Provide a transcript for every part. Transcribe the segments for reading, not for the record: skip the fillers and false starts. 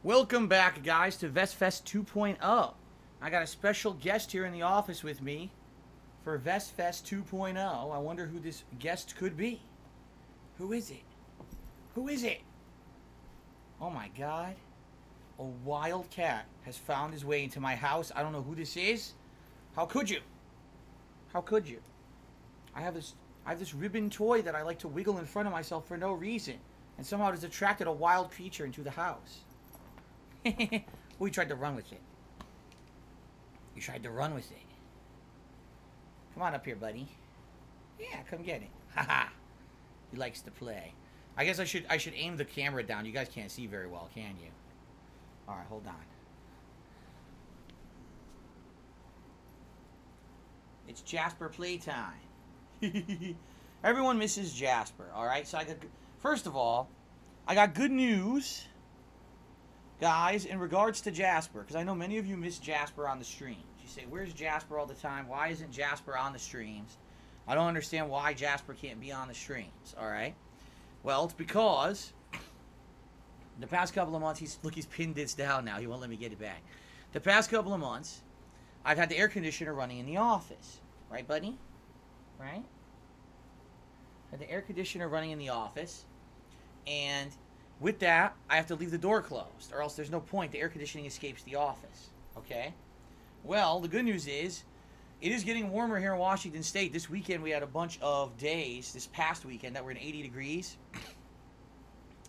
Welcome back, guys, to Vestfest 2.0. I got a special guest here in the office with me for Vestfest 2.0. I wonder who this guest could be. Who is it? Who is it? Oh my god. A wild cat has found his way into my house. I don't know who this is. How could you? How could you? I have this ribbon toy that I like to wiggle in front of myself for no reason. And somehow it has attracted a wild creature into the house. We tried to run with it. You tried to run with it. Come on up here, buddy. Yeah, come get it. Haha. He likes to play. I guess I should aim the camera down. You guys can't see very well, can you? Alright, hold on. It's Jasper playtime. Everyone misses Jasper, alright? So first of all, I got good news, guys, in regards to Jasper, because I know many of you miss Jasper on the streams. You say, where's Jasper all the time? Why isn't Jasper on the streams? I don't understand why Jasper can't be on the streams, alright? Well, it's because the past couple of months, he's pinned this down now. He won't let me get it back. The past couple of months, I've had the air conditioner running in the office. Right, buddy? Right? Had the air conditioner running in the office. And with that, I have to leave the door closed, or else there's no point. The air conditioning escapes the office. Okay? Well, the good news is, it is getting warmer here in Washington State. This weekend, we had a bunch of days, this past weekend, that were in 80 degrees.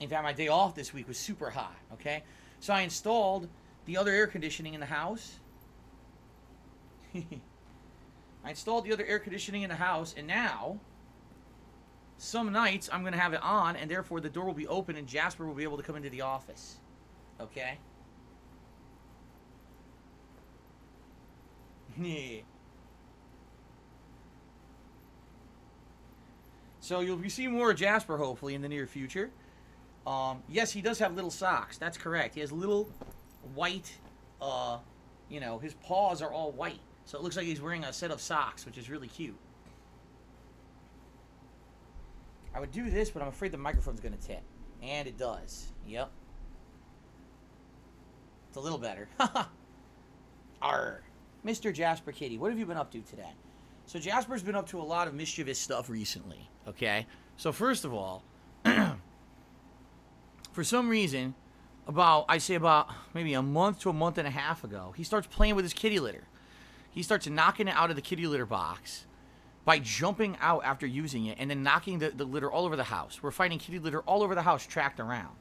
In fact, my day off this week was super hot. Okay? So I installed the other air conditioning in the house. I installed the other air conditioning in the house, and now, some nights, I'm going to have it on, and therefore the door will be open, and Jasper will be able to come into the office. Okay? So you'll see more of Jasper, hopefully, in the near future. Yes, he does have little socks. That's correct. He has little white, his paws are all white. So it looks like he's wearing a set of socks, which is really cute. I would do this, but I'm afraid the microphone's going to tip. And it does. Yep. It's a little better. Arr. Mr. Jasper Kitty, what have you been up to today? So Jasper's been up to a lot of mischievous stuff recently, okay? So first of all, for some reason, I'd say about maybe a month to a month and a half ago, he starts playing with his kitty litter. He starts knocking it out of the kitty litter box by jumping out after using it and then knocking the litter all over the house. We're finding kitty litter all over the house tracked around.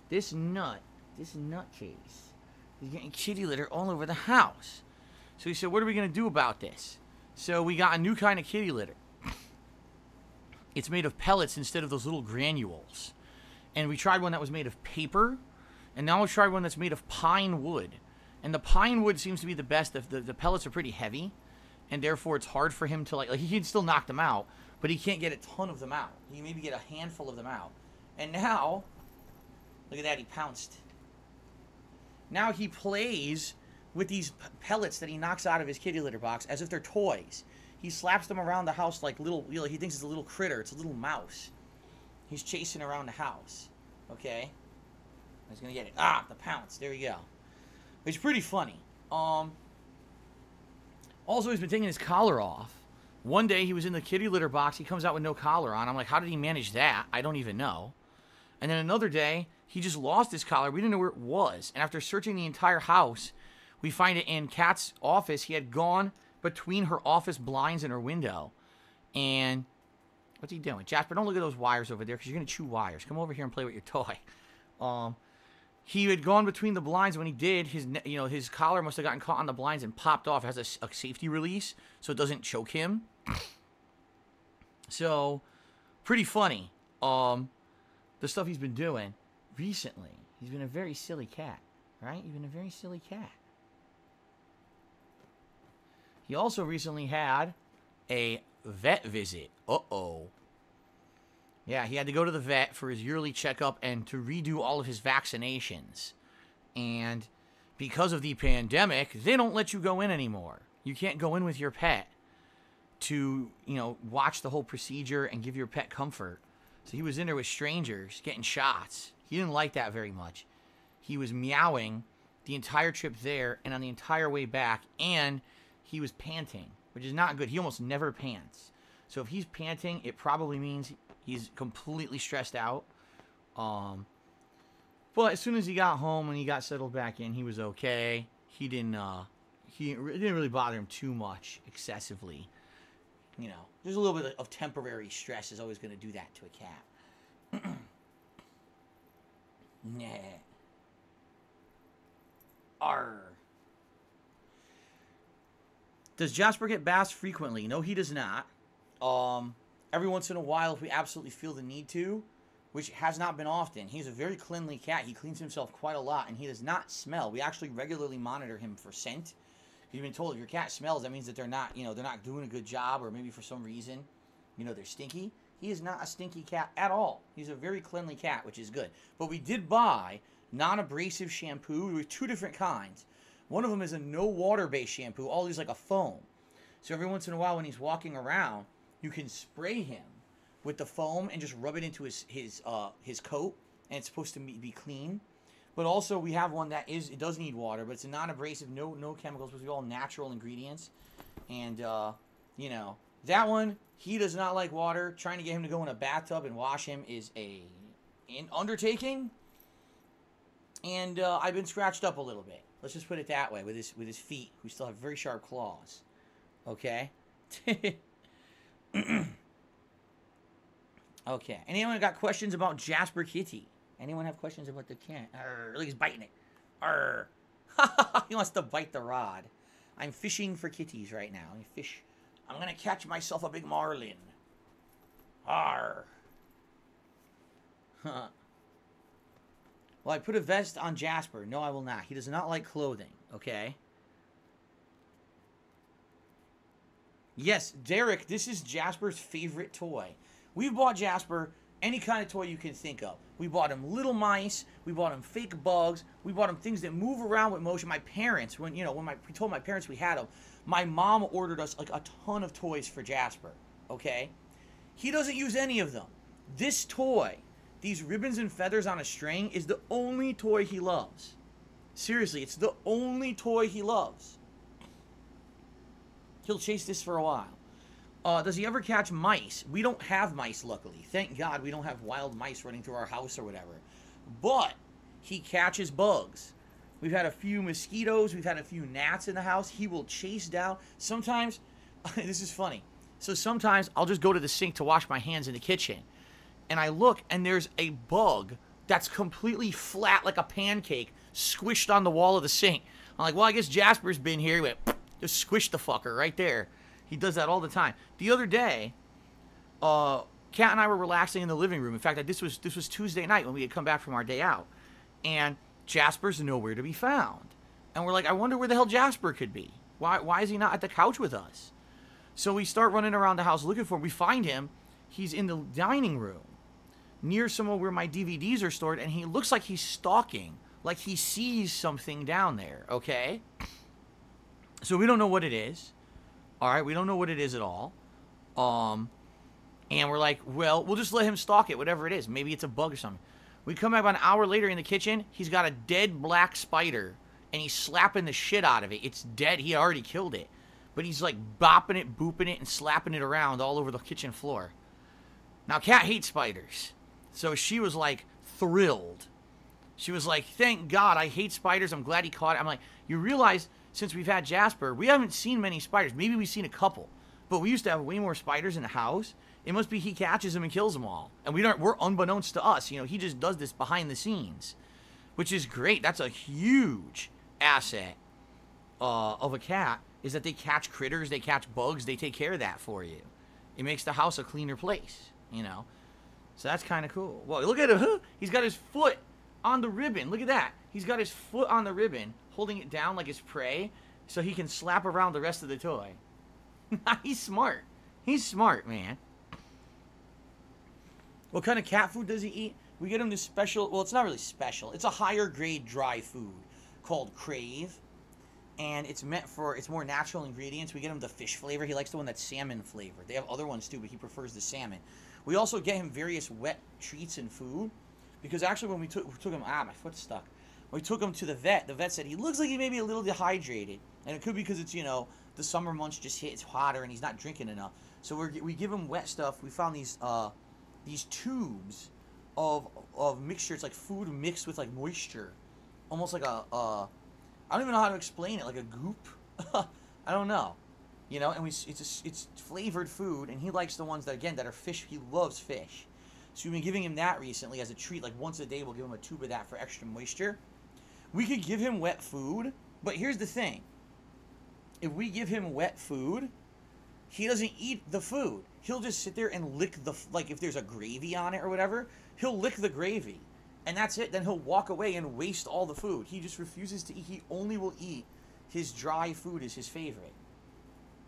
This nutcase, is getting kitty litter all over the house. So he said, what are we going to do about this? So we got a new kind of kitty litter. It's made of pellets instead of those little granules. And we tried one that was made of paper. And now we tried one that's made of pine wood. And the pine wood seems to be the best. The pellets are pretty heavy. And therefore it's hard for him to, like he can still knock them out. But he can't get a ton of them out. He can maybe get a handful of them out. And now, look at that, he pounced. Now he plays with these pellets that he knocks out of his kitty litter box as if they're toys. He slaps them around the house like little, he thinks it's a little critter. It's a little mouse. He's chasing around the house. Okay? He's going to get it. Ah, the pounce. There you go. It's pretty funny. Also, he's been taking his collar off. One day, he was in the kitty litter box. He comes out with no collar on. I'm like, how did he manage that? I don't even know. And then another day, he just lost his collar. We didn't know where it was. And after searching the entire house, we find it in Kat's office. He had gone between her office blinds and her window. And what's he doing? Jasper, don't look at those wires over there because you're going to chew wires. Come over here and play with your toy. He had gone between the blinds. When he did, his collar must have gotten caught on the blinds and popped off. It has a safety release so it doesn't choke him. So, pretty funny. The stuff he's been doing recently. He's been a very silly cat, right? He's been a very silly cat. He also recently had a vet visit. Uh-oh. Yeah, he had to go to the vet for his yearly checkup and to redo all of his vaccinations. And because of the pandemic, they don't let you go in anymore. You can't go in with your pet to, watch the whole procedure and give your pet comfort. So he was in there with strangers getting shots. He didn't like that very much. he was meowing the entire trip there and on the entire way back, and he was panting, which is not good. He almost never pants. So if he's panting, it probably means he's completely stressed out. But as soon as he got home and he got settled back in, he was okay. It didn't really bother him too much excessively. You know, there's a little bit of temporary stress is always going to do that to a cat. Nah. Arr. Does Jasper get baths frequently? No, he does not. Every once in a while, if we absolutely feel the need to, which has not been often. He's a very cleanly cat. He cleans himself quite a lot, and he does not smell. We actually regularly monitor him for scent. You've been told if your cat smells, that means that they're not, they're not doing a good job, or maybe for some reason, they're stinky. He is not a stinky cat at all. He's a very cleanly cat, which is good. But we did buy non-abrasive shampoo. There were 2 different kinds. One of them is a no water-based shampoo. All these like a foam. So every once in a while, when he's walking around, you can spray him with the foam and just rub it into his coat, and it's supposed to be clean. But also we have one that it does need water, but it's a non-abrasive, no chemicals, supposed to be all natural ingredients. And that one, he does not like water. Trying to get him to go in a bathtub and wash him is an undertaking. And I've been scratched up a little bit. Let's just put it that way with his feet, who still have very sharp claws. Okay. Okay. Anyone got questions about Jasper Kitty? Anyone have questions about the cat? Arr, look, he's biting it. Arr. He wants to bite the rod. I'm fishing for kitties right now. I'm going to catch myself a big marlin. Arr. Huh. Well, I put a vest on Jasper. No, I will not. He does not like clothing. Okay? Yes, Derek, this is Jasper's favorite toy. We've bought Jasper any kind of toy you can think of. We bought him little mice. We bought him fake bugs. We bought him things that move around with motion. My parents, we told my parents we had him, my mom ordered us like a ton of toys for Jasper. Okay? He doesn't use any of them. This toy, these ribbons and feathers on a string, is the only toy he loves. Seriously, it's the only toy he loves. He'll chase this for a while. Does he ever catch mice? We don't have mice, luckily. Thank God we don't have wild mice running through our house or whatever. But he catches bugs. We've had a few mosquitoes. We've had a few gnats in the house. He will chase down. Sometimes, this is funny. So sometimes I'll just go to the sink to wash my hands in the kitchen. And I look, and there's a bug that's completely flat like a pancake squished on the wall of the sink. I'm like, well, I guess Jasper's been here. He went, just squish the fucker right there. He does that all the time. The other day, Kat and I were relaxing in the living room. In fact, this was Tuesday night when we had come back from our day out. And Jasper's nowhere to be found. And we're like, I wonder where the hell Jasper could be. Why is he not at the couch with us? So we start running around the house looking for him. We find him. He's in the dining room near somewhere where my DVDs are stored. And he looks like he's stalking. Like he sees something down there. Okay? So we don't know what it is. All right, we don't know what it is at all. And we're like, well, we'll just let him stalk it, whatever it is. Maybe it's a bug or something. We come back about an hour later in the kitchen. He's got a dead black spider, and he's slapping the shit out of it. It's dead. He already killed it. But he's like bopping it, booping it, and slapping it around all over the kitchen floor. Now, Kat hates spiders. So she was like thrilled. She was like, thank God, I hate spiders. I'm glad he caught it. I'm like, you realize since we've had Jasper, we haven't seen many spiders. Maybe we've seen a couple. But we used to have way more spiders in the house. It must be he catches them and kills them all. And we're unbeknownst to us. He just does this behind the scenes. Which is great. That's a huge asset of a cat. Is that they catch critters, they catch bugs, they take care of that for you. It makes the house a cleaner place. So that's kind of cool. Well, look at him. He's got his foot on the ribbon. Look at that. He's got his foot on the ribbon, holding it down like his prey, so he can slap around the rest of the toy. He's smart. He's smart, man. What kind of cat food does he eat? We get him this special, well, it's not really special. It's a higher grade dry food called Crave. And it's more natural ingredients. We get him the fish flavor. He likes the one that's salmon flavored. They have other ones too, but he prefers the salmon. We also get him various wet treats and food. Because actually when we took him, my foot's stuck. We took him to the vet. The vet said he looks like he may be a little dehydrated. And it could be because it's, you know, the summer months just hit, it's hotter, and he's not drinking enough. So we give him wet stuff. We found these tubes of mixture. It's like food mixed with like moisture. Almost like I don't even know how to explain it, like a goop. I don't know. You know, and it's flavored food, and he likes the ones that, again, that are fish. He loves fish. So we've been giving him that recently as a treat. Like once a day, we'll give him a tube of that for extra moisture. We could give him wet food, but here's the thing. If we give him wet food, he doesn't eat the food. He'll just sit there and lick like if there's a gravy on it or whatever, he'll lick the gravy. And that's it. Then he'll walk away and waste all the food. He just refuses to eat. He only will eat his dry food is his favorite.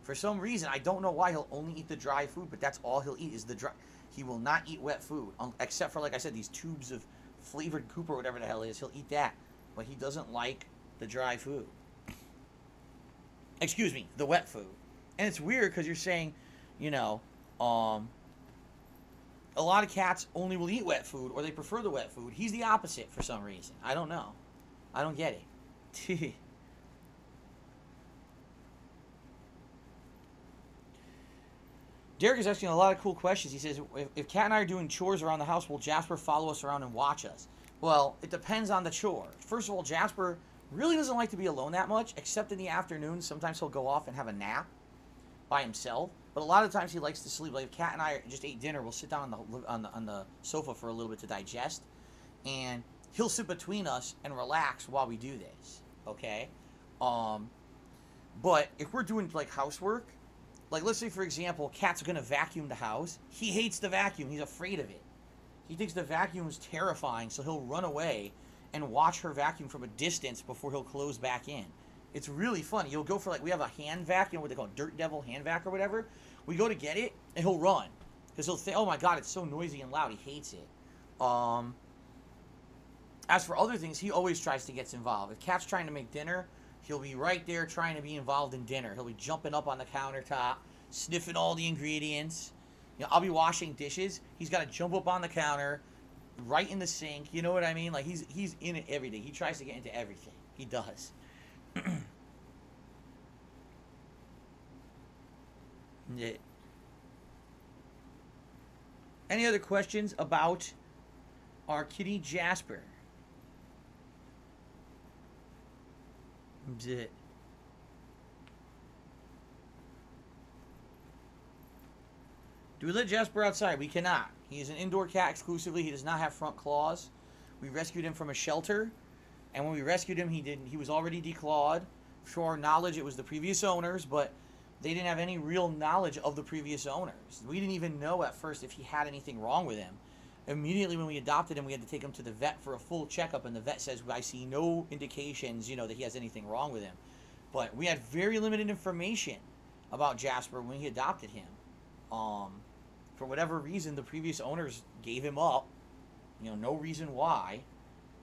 For some reason, I don't know why he'll only eat the dry food, but that's all he'll eat is the dry. He will not eat wet food, except for, like I said, these tubes of flavored goop or whatever the hell it is. He'll eat that, but he doesn't like the dry food. Excuse me, the wet food. And it's weird because you're saying, you know, a lot of cats only will eat wet food, or they prefer the wet food. He's the opposite for some reason. I don't know. I don't get it. Derek is asking a lot of cool questions. He says, if Kat and I are doing chores around the house, will Jasper follow us around and watch us? Well, it depends on the chore. First of all, Jasper really doesn't like to be alone that much, except in the afternoon. Sometimes he'll go off and have a nap by himself. But a lot of times he likes to sleep. Like if Kat and I just ate dinner, we'll sit down on the sofa for a little bit to digest. And he'll sit between us and relax while we do this. Okay? But if we're doing like housework, like, let's say, for example, Kat's going to vacuum the house. He hates the vacuum. He's afraid of it. He thinks the vacuum is terrifying, so he'll run away and watch her vacuum from a distance before he'll close back in. It's really funny. You'll go for, like, we have a hand vac, you know what they call it, Dirt Devil hand vac or whatever. We go to get it, and he'll run. Because he'll think, oh, my God, it's so noisy and loud. He hates it. As for other things, he always tries to get involved. If Kat's trying to make dinner, he'll be right there trying to be involved in dinner. He'll be jumping up on the countertop, sniffing all the ingredients. You know, I'll be washing dishes. He's got to jump up on the counter, right in the sink. You know what I mean? Like, he's in it every day. He tries to get into everything. He does. Yeah. Any other questions about our kitty Jasper? That's it. Do we let Jasper outside? We cannot. He is an indoor cat exclusively. He does not have front claws. We rescued him from a shelter, and when we rescued him, he was already declawed. For our knowledge, it was the previous owners, but they didn't have any real knowledge of the previous owners. We didn't even know at first if he had anything wrong with him. Immediately when we adopted him, we had to take him to the vet for a full checkup, and the vet says, I see no indications, you know, that he has anything wrong with him. But we had very limited information about Jasper when we adopted him. For whatever reason, the previous owners gave him up. You know, no reason why.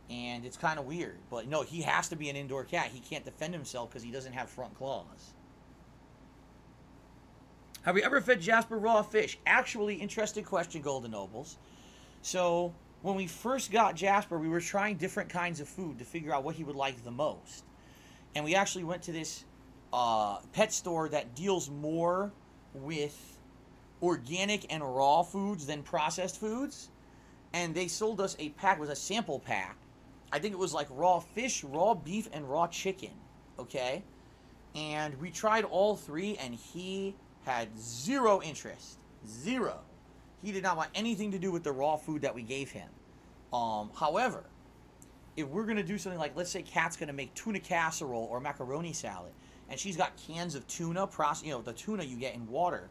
And it's kind of weird. But no, he has to be an indoor cat. He can't defend himself because he doesn't have front claws. Have we ever fed Jasper raw fish? Actually, interesting question, Golden Nobles. So, when we first got Jasper, we were trying different kinds of food to figure out what he would like the most. And we actually went to this pet store that deals more with organic and raw foods than processed foods. And they sold us a pack, it was a sample pack. I think it was like raw fish, raw beef, and raw chicken. Okay? And we tried all three, and he had zero interest. Zero. He did not want anything to do with the raw food that we gave him. However, if we're going to do something like, let's say Kat's going to make tuna casserole or macaroni salad, and she's got cans of tuna, you know, the tuna you get in water,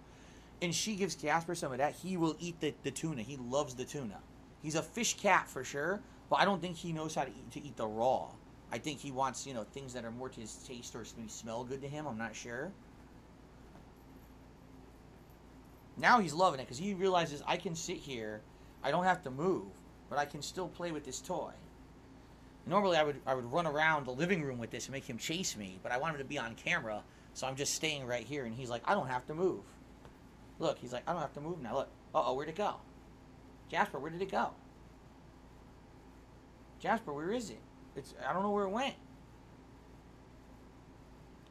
and she gives Jasper some of that, he will eat the tuna. He loves the tuna. He's a fish cat for sure, but I don't think he knows how to eat the raw. I think he wants, you know, things that are more to his taste or maybe smell good to him. I'm not sure. Now he's loving it because he realizes I can sit here, I don't have to move, but I can still play with this toy. Normally I would run around the living room with this and make him chase me, but I want him to be on camera, so I'm just staying right here, and he's like, I don't have to move. Look, he's like, I don't have to move now. Look. Uh-oh, where'd it go? Jasper, where did it go? Jasper, where is it? I don't know where it went.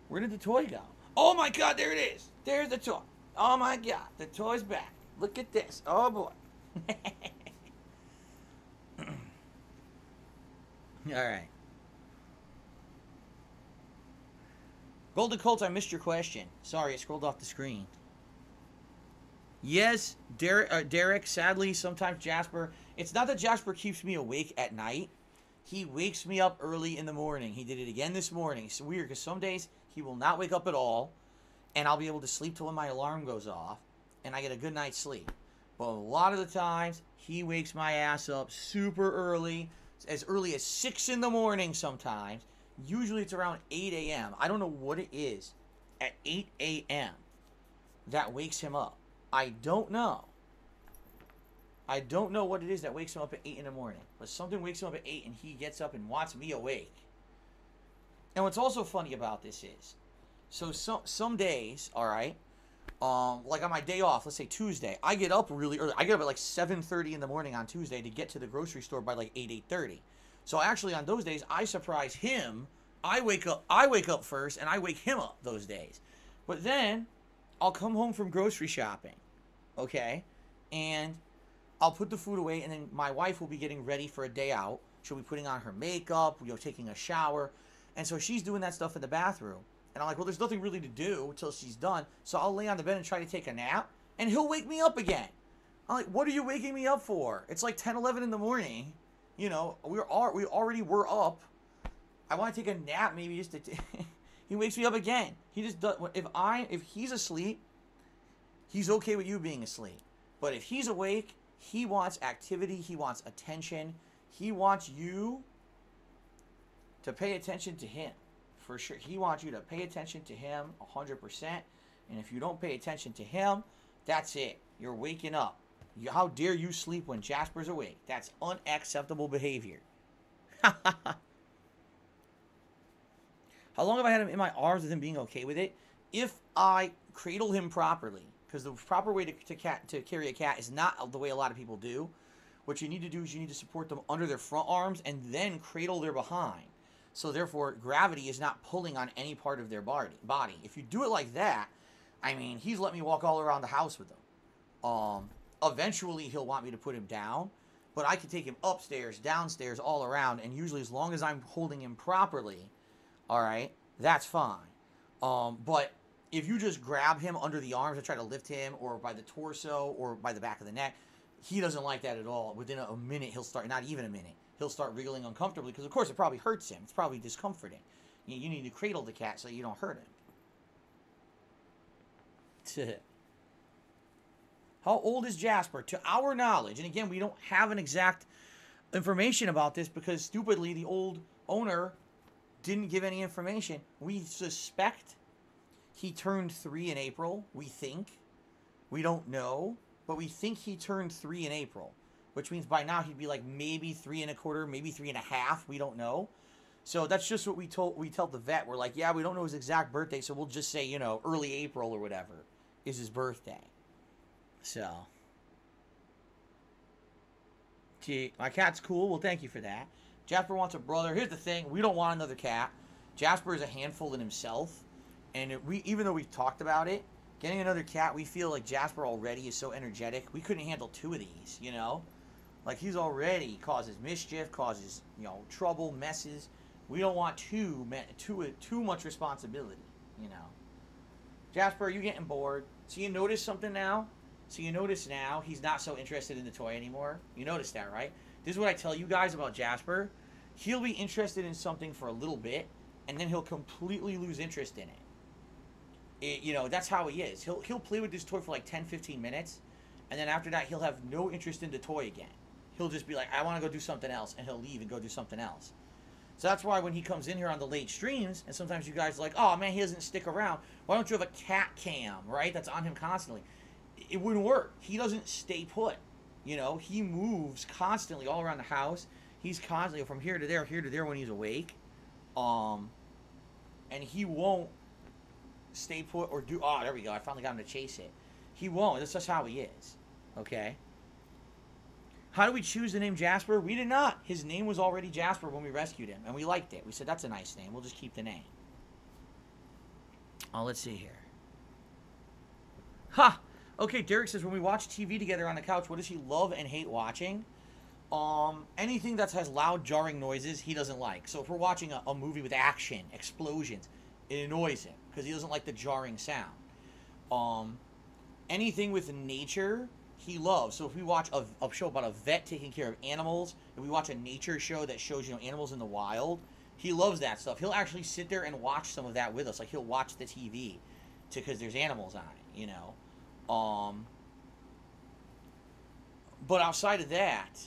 Where did the toy go? Oh my God, there it is. There's the toy. Oh my God, the toy's back. Look at this. Oh boy. Alright. Golden Colts, I missed your question. Sorry, I scrolled off the screen. Yes, Derek, sadly, sometimes Jasper... It's not that Jasper keeps me awake at night. He wakes me up early in the morning. He did it again this morning. It's weird, because some days he will not wake up at all, and I'll be able to sleep till when my alarm goes off, and I get a good night's sleep. But a lot of the times, he wakes my ass up super early, as early as 6 in the morning sometimes. Usually it's around 8 a.m. I don't know what it is at 8 a.m. that wakes him up. I don't know. I don't know what it is that wakes him up at 8 in the morning. But something wakes him up at 8 and he gets up and wants me awake. And what's also funny about this is, so some days, alright, like on my day off, let's say Tuesday, I get up really early. I get up at like 7:30 in the morning on Tuesday to get to the grocery store by like 8:30. So actually on those days, I surprise him. I wake up first and I wake him up those days. But then I'll come home from grocery shopping, okay? And I'll put the food away, and then my wife will be getting ready for a day out. She'll be putting on her makeup, taking a shower. And so she's doing that stuff in the bathroom. And I'm like, well, there's nothing really to do until she's done. So I'll lay on the bed and try to take a nap, and he'll wake me up again. I'm like, what are you waking me up for? It's like 10, 11 in the morning. You know, we already were up. I want to take a nap maybe just to... He wakes me up again. He just does... If he's asleep, he's okay with you being asleep. But if he's awake, he wants activity. He wants attention. He wants you to pay attention to him. For sure. He wants you to pay attention to him 100%. And if you don't pay attention to him, that's it. You're waking up. How dare you sleep when Jasper's awake? That's unacceptable behavior. How long have I had him in my arms with him being okay with it? If I cradle him properly, because the proper way to carry a cat is not the way a lot of people do. What you need to do is you need to support them under their front arms and then cradle their behind. So therefore, gravity is not pulling on any part of their body. If you do it like that, I mean, he's let me walk all around the house with him. Eventually, he'll want me to put him down, but I can take him upstairs, downstairs, all around, and usually as long as I'm holding him properly, all right, that's fine. But if you just grab him under the arms and try to lift him, or by the torso, or by the back of the neck, he doesn't like that at all. Within a minute, he'll start, not even a minute, he'll start wriggling uncomfortably, because of course it probably hurts him. It's probably discomforting. You need to cradle the cat so you don't hurt him. How old is Jasper? To our knowledge, and again, we don't have an exact information about this because stupidly the old owner didn't give any information. We suspect he turned 3 in April. We think. We don't know, but we think he turned 3 in April, which means by now he'd be like maybe 3 1/4, maybe 3 1/2. We don't know. So that's just what we tell the vet. We're like, yeah, we don't know his exact birthday, so we'll just say, early April or whatever is his birthday. So, gee, my cat's cool. Well, thank you for that. Jasper wants a brother. Here's the thing. We don't want another cat. Jasper is a handful in himself. And even though we've talked about it, getting another cat, we feel like Jasper already is so energetic. We couldn't handle 2 of these, Like, he's already causes mischief, causes, trouble, messes. We don't want too much responsibility, Jasper, are you getting bored? So you notice something now? So you notice now he's not so interested in the toy anymore? You notice that, right? This is what I tell you guys about Jasper. He'll be interested in something for a little bit, and then he'll completely lose interest in it. That's how he is. He'll play with this toy for like 10, 15 minutes, and then after that, he'll have no interest in the toy again. He'll just be like, I want to go do something else, and he'll leave and go do something else. So that's why when he comes in here on the late streams, and sometimes you guys are like, oh man, he doesn't stick around. Why don't you have a cat cam, right? That's on him constantly. It wouldn't work. He doesn't stay put. He moves constantly all around the house. He's constantly from here to there when he's awake. And he won't stay put or do... Oh, there we go. I finally got him to chase it. He won't. That's just how he is. Okay? How do we choose the name Jasper? We did not. His name was already Jasper when we rescued him, and we liked it. We said, that's a nice name. We'll just keep the name. Oh, let's see here. Ha! Okay, Derek says, when we watch TV together on the couch, what does he love and hate watching? Anything that has loud, jarring noises, he doesn't like. So if we're watching a movie with action, explosions, it annoys him because he doesn't like the jarring sound. Anything with nature, he loves. So if we watch a show about a vet taking care of animals, if we watch a nature show that shows, animals in the wild, he loves that stuff. He'll actually sit there and watch some of that with us. Like, he'll watch the TV because there's animals on it, But outside of that,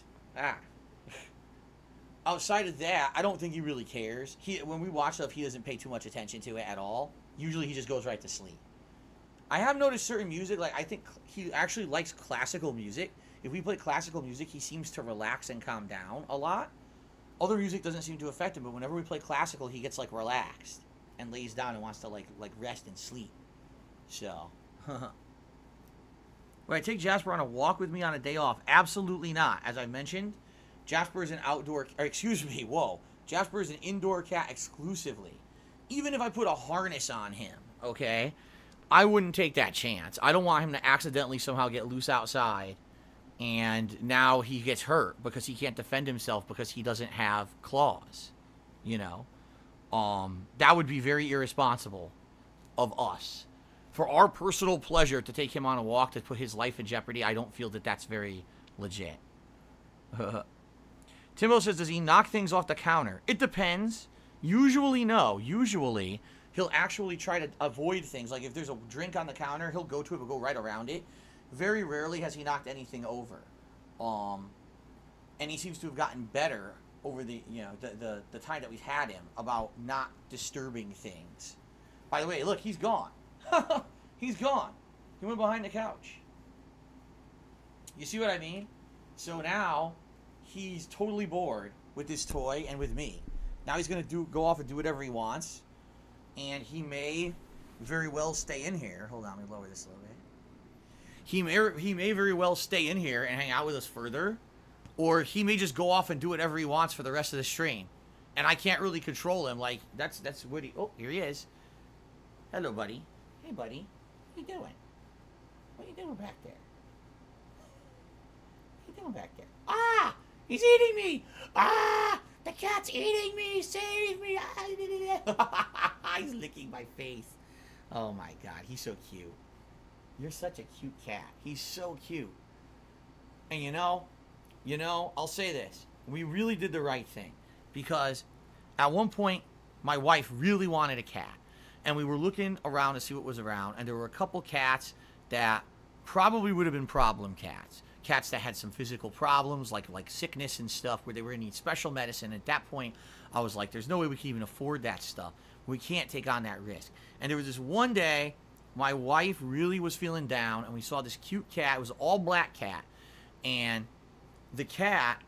I don't think he really cares. When we watch stuff, he doesn't pay too much attention to it at all. Usually he just goes right to sleep. I have noticed certain music, like I think he actually likes classical music. If we play classical music, he seems to relax and calm down a lot. Other music doesn't seem to affect him, but whenever we play classical, he gets like relaxed and lays down and wants to like rest and sleep. So, would I take Jasper on a walk with me on a day off? Absolutely not. As I mentioned, Jasper is an Jasper is an indoor cat exclusively. Even if I put a harness on him, okay, I wouldn't take that chance. I don't want him to accidentally somehow get loose outside and now he gets hurt because he can't defend himself because he doesn't have claws, That would be very irresponsible of us. For our personal pleasure to take him on a walk to put his life in jeopardy, I don't feel that that's very legit. Timbo says, does he knock things off the counter? It depends. Usually, no. Usually, he'll actually try to avoid things. Like, if there's a drink on the counter, he'll go to it but go right around it. Very rarely has he knocked anything over. And he seems to have gotten better over the time that we've had him about not disturbing things. By the way, look, he's gone. He's gone. He went behind the couch. You see what I mean? So now he's totally bored with this toy and with me. Now he's going to go off and do whatever he wants. And he may very well stay in here. Hold on, let me lower this a little bit. He may very well stay in here and hang out with us further. Or he may just go off and do whatever he wants for the rest of the stream. And I can't really control him. Like, that's what he... Oh, here he is. Hello, buddy. Hey, buddy. What you doing? What you doing back there? What you doing back there? Ah! He's eating me! Ah! The cat's eating me! Save me! He's licking my face. Oh, my God. He's so cute. You're such a cute cat. He's so cute. And I'll say this. We really did the right thing. Because at one point, my wife really wanted a cat. And we were looking around to see what was around. And there were a couple cats that probably would have been problem cats. Cats that had some physical problems, like sickness and stuff, where they were going to need special medicine. At that point, I was like, there's no way we can even afford that stuff. We can't take on that risk. And there was this one day, my wife really was feeling down, and we saw this cute cat. It was an all-black cat. And the cat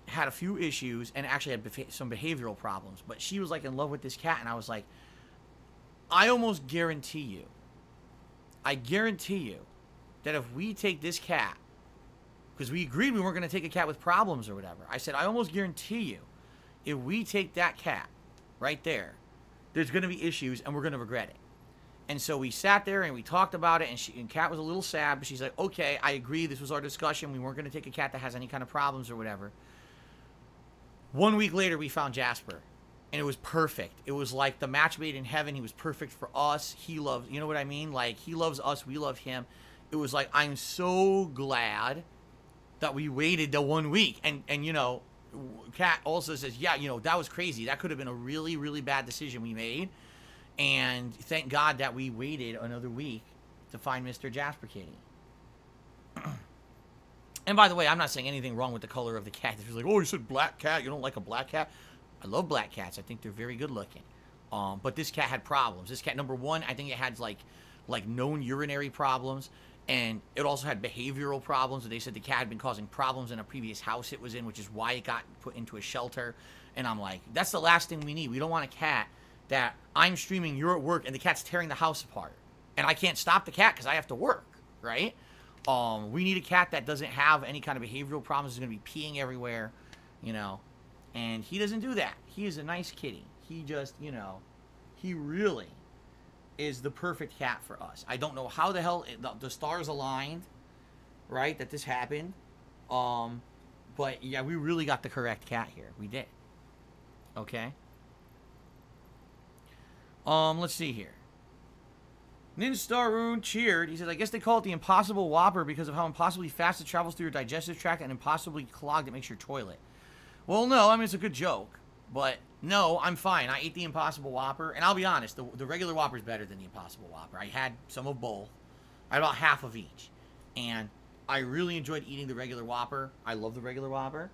had a few issues and actually had some behavioral problems. But she was, like, in love with this cat, and I was like, I almost guarantee you, that if we take this cat, because we agreed we weren't going to take a cat with problems or whatever. I said, I almost guarantee you, if we take that cat right there, there's going to be issues and we're going to regret it. And so we sat there and we talked about it, and Kat was a little sad, but she's like, okay, I agree, this was our discussion. We weren't going to take a cat that has any kind of problems or whatever. 1 week later, we found Jasper. And it was perfect. It was like the match made in heaven. He was perfect for us. He loves, you know what I mean? Like, he loves us. We love him. It was like, I'm so glad that we waited the 1 week. And Kat also says, yeah, that was crazy. That could have been a really, really bad decision we made. And thank God that we waited another week to find Mr. Jasper Kitty. And by the way, I'm not saying anything wrong with the color of the cat. If you're like, oh, you said black cat. You don't like a black cat? I love black cats. I think they're very good looking. But this cat had problems. This cat, number one, I think it had like known urinary problems. And it also had behavioral problems. They said the cat had been causing problems in a previous house it was in, which is why it got put into a shelter. And I'm like, that's the last thing we need. We don't want a cat that I'm streaming, you're at work, and the cat's tearing the house apart. And I can't stop the cat because I have to work, right? We need a cat that doesn't have any kind of behavioral problems. Is going to be peeing everywhere, you know. And he doesn't do that. He is a nice kitty. He just, you know, he really is the perfect cat for us. I don't know how the hell the stars aligned, right, that this happened. But yeah, we really got the correct cat here. We did. Okay. Let's see here. Ninstaroon cheered. He says, I guess they call it the Impossible Whopper because of how impossibly fast it travels through your digestive tract and impossibly clogged it makes your toilet. Well, no, I mean, it's a good joke. But, no, I'm fine. I ate the Impossible Whopper. And I'll be honest, the regular Whopper is better than the Impossible Whopper. I had some of both. I had about half of each. And I really enjoyed eating the regular Whopper. I love the regular Whopper.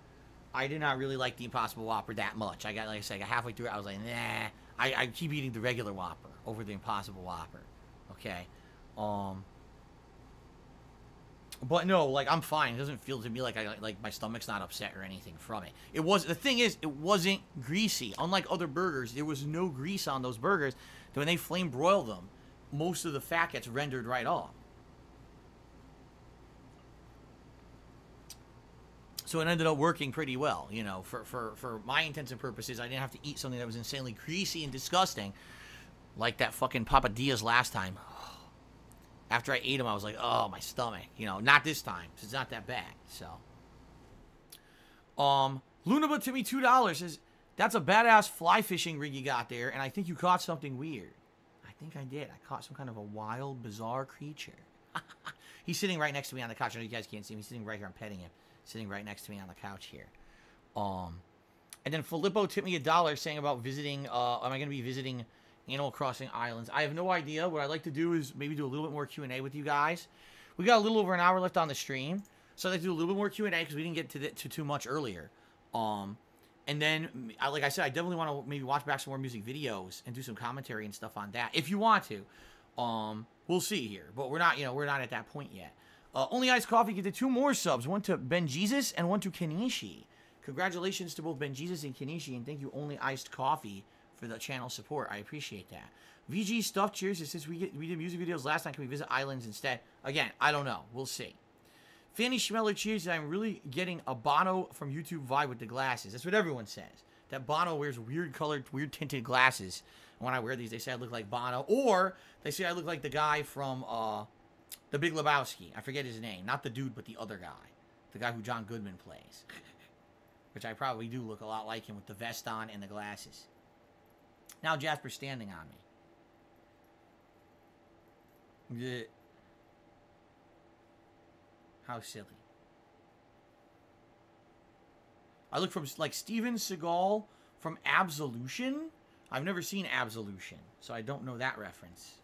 I did not really like the Impossible Whopper that much. Like I said, I got halfway through it. I was like, nah. I keep eating the regular Whopper over the Impossible Whopper. Okay. But no, like, I'm fine. It doesn't feel to me like like my stomach's not upset or anything from it. The thing is, it wasn't greasy. Unlike other burgers, there was no grease on those burgers. When they flame broil them, most of the fat gets rendered right off. So it ended up working pretty well, you know, for my intents and purposes. I didn't have to eat something that was insanely greasy and disgusting, like that fucking Papadias last time. After I ate them, I was like, oh, my stomach. You know, not this time, because it's not that bad, so. Lunaba to me $2 says, that's a badass fly fishing rig you got there, and I think you caught something weird. I think I did. I caught some kind of a wild, bizarre creature. He's sitting right next to me on the couch. I know you guys can't see him. He's sitting right here. I'm petting him. Sitting right next to me on the couch here. And then Filippo tipped me $1 saying about visiting, am I going to be visiting Animal Crossing Islands? I have no idea. What I'd like to do is maybe do a little bit more Q&A with you guys. We got a little over an hour left on the stream, so I'd like to do a little bit more Q&A because we didn't get to too much earlier. And then, like I said, I definitely want to maybe watch back some more music videos and do some commentary and stuff on that. If you want to, we'll see here. But we're not, we're not at that point yet. Only Iced Coffee get 2 more subs. One to Ben Jesus and one to Kenishi. Congratulations to both Ben Jesus and Kenishi, and thank you, Only Iced Coffee, for the channel support. I appreciate that. VG Stuff, cheers. Since we did music videos last time, can we visit islands instead? Again, I don't know. We'll see. Fanny Schmeller, cheers. I'm really getting a Bono from YouTube vibe with the glasses. That's what everyone says. That Bono wears weird colored, weird tinted glasses. When I wear these, they say I look like Bono. Or they say I look like the guy from The Big Lebowski. I forget his name. Not the dude, but the other guy. The guy who John Goodman plays. Which I probably do look a lot like him with the vest on and the glasses. Now Jasper's standing on me. Yeah. How silly. I look from, like, Steven Seagal from Absolution. I've never seen Absolution, so I don't know that reference.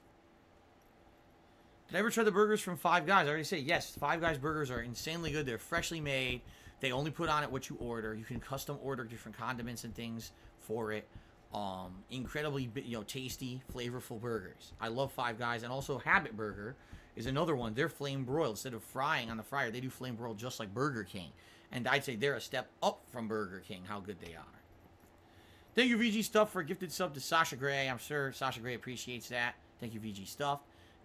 Did I ever try the burgers from Five Guys? I already said yes. Five Guys burgers are insanely good. They're freshly made. They only put on it what you order. You can custom order different condiments and things for it. Incredibly, tasty, flavorful burgers. I love Five Guys. And also Habit Burger is another one. They're flame broiled. Instead of frying on the fryer, they do flame broiled just like Burger King. And I'd say they're a step up from Burger King, how good they are. Thank you, VG Stuff, for a gifted sub to Sasha Gray. I'm sure Sasha Gray appreciates that. Thank you, VG Stuff.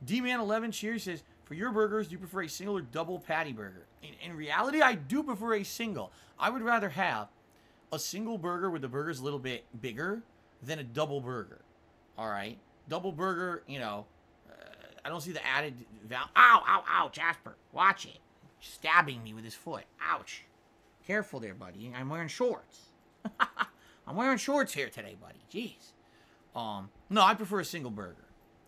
D-Man11 cheers says, for your burgers, do you prefer a single or double patty burger? In reality, I do prefer a single. I would rather have a single burger with the burgers a little bit bigger than a double burger. All right? Double burger, I don't see the added value. Ow, ow, ow, Jasper. Watch it. Stabbing me with his foot. Ouch. Careful there, buddy. I'm wearing shorts. I'm wearing shorts here today, buddy. Jeez. No, I prefer a single burger.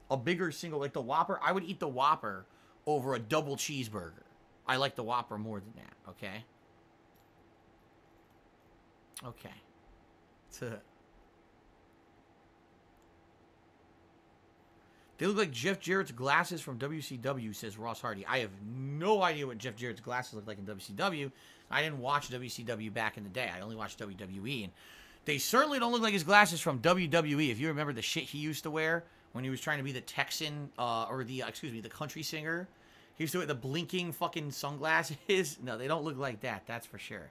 A bigger single, like the Whopper. I would eat the Whopper over a double cheeseburger. I like the Whopper more than that, okay? Okay. They look like Jeff Jarrett's glasses from WCW, says Ross Hardy. I have no idea what Jeff Jarrett's glasses look like in WCW. I didn't watch WCW back in the day. I only watched WWE, and they certainly don't look like his glasses from WWE. If you remember the shit he used to wear when he was trying to be the Texan, the country singer. He used to wear the blinking fucking sunglasses. No, they don't look like that. That's for sure.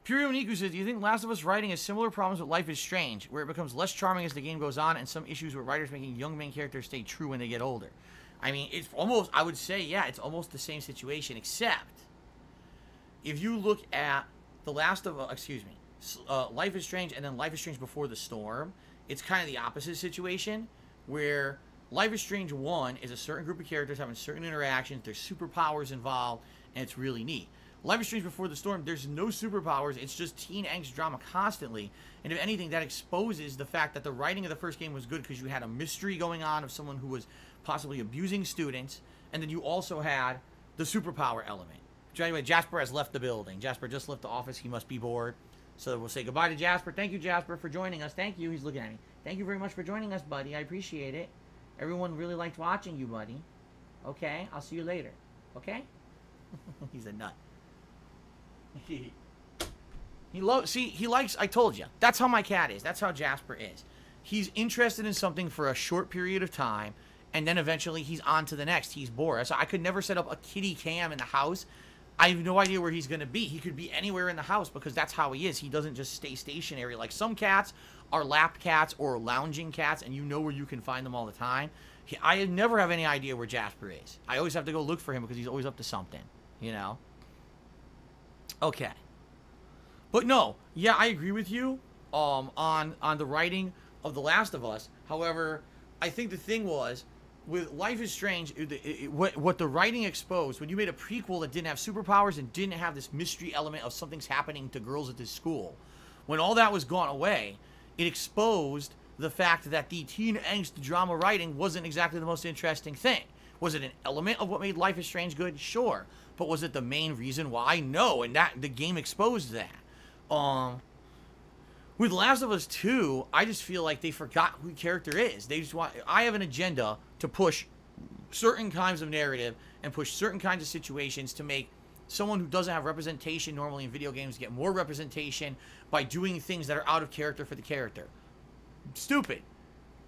Purio Niku says, do you think Last of Us writing has similar problems with Life is Strange, where it becomes less charming as the game goes on, and some issues with writers making young main characters stay true when they get older? I mean, it's almost, I would say, yeah, it's almost the same situation, except if you look at the Last of Us, Life is Strange and then Life is Strange Before the Storm, it's kind of the opposite situation, where Life is Strange 1 is a certain group of characters having certain interactions, there's superpowers involved, and it's really neat. Life is Strange Before the Storm, there's no superpowers, it's just teen angst drama constantly, and if anything, that exposes the fact that the writing of the first game was good because you had a mystery going on of someone who was possibly abusing students, and then you also had the superpower element. So anyway, Jasper has left the building. Jasper just left the office, he must be bored. So we'll say goodbye to Jasper. Thank you, Jasper, for joining us. Thank you, he's looking at me. Thank you very much for joining us, buddy, I appreciate it. Everyone really liked watching you, buddy. Okay, I'll see you later. Okay? He's a nut. He likes, I told you, that's how my cat is. That's how Jasper is. He's interested in something for a short period of time, and then eventually he's on to the next. He's bored. So I could never set up a kitty cam in the house. I have no idea where he's going to be. He could be anywhere in the house because that's how he is. He doesn't just stay stationary. Like some cats are lap cats or lounging cats, and you know where you can find them all the time. I never have any idea where Jasper is. I always have to go look for him because he's always up to something, you know? Okay. But no, yeah, I agree with you on the writing of The Last of Us. However, I think the thing was, with Life is Strange, what the writing exposed, when you made a prequel that didn't have superpowers and didn't have this mystery element of something's happening to girls at this school, when all that was gone away, it exposed the fact that the teen angst drama writing wasn't exactly the most interesting thing. Was it an element of what made Life is Strange good? Sure. But was it the main reason why? No. And that the game exposed that. With Last of Us 2, I just feel like they forgot who the character is. They just want, I have an agenda to push certain kinds of narrative and push certain kinds of situations to make someone who doesn't have representation normally in video games get more representation by doing things that are out of character for the character. Stupid.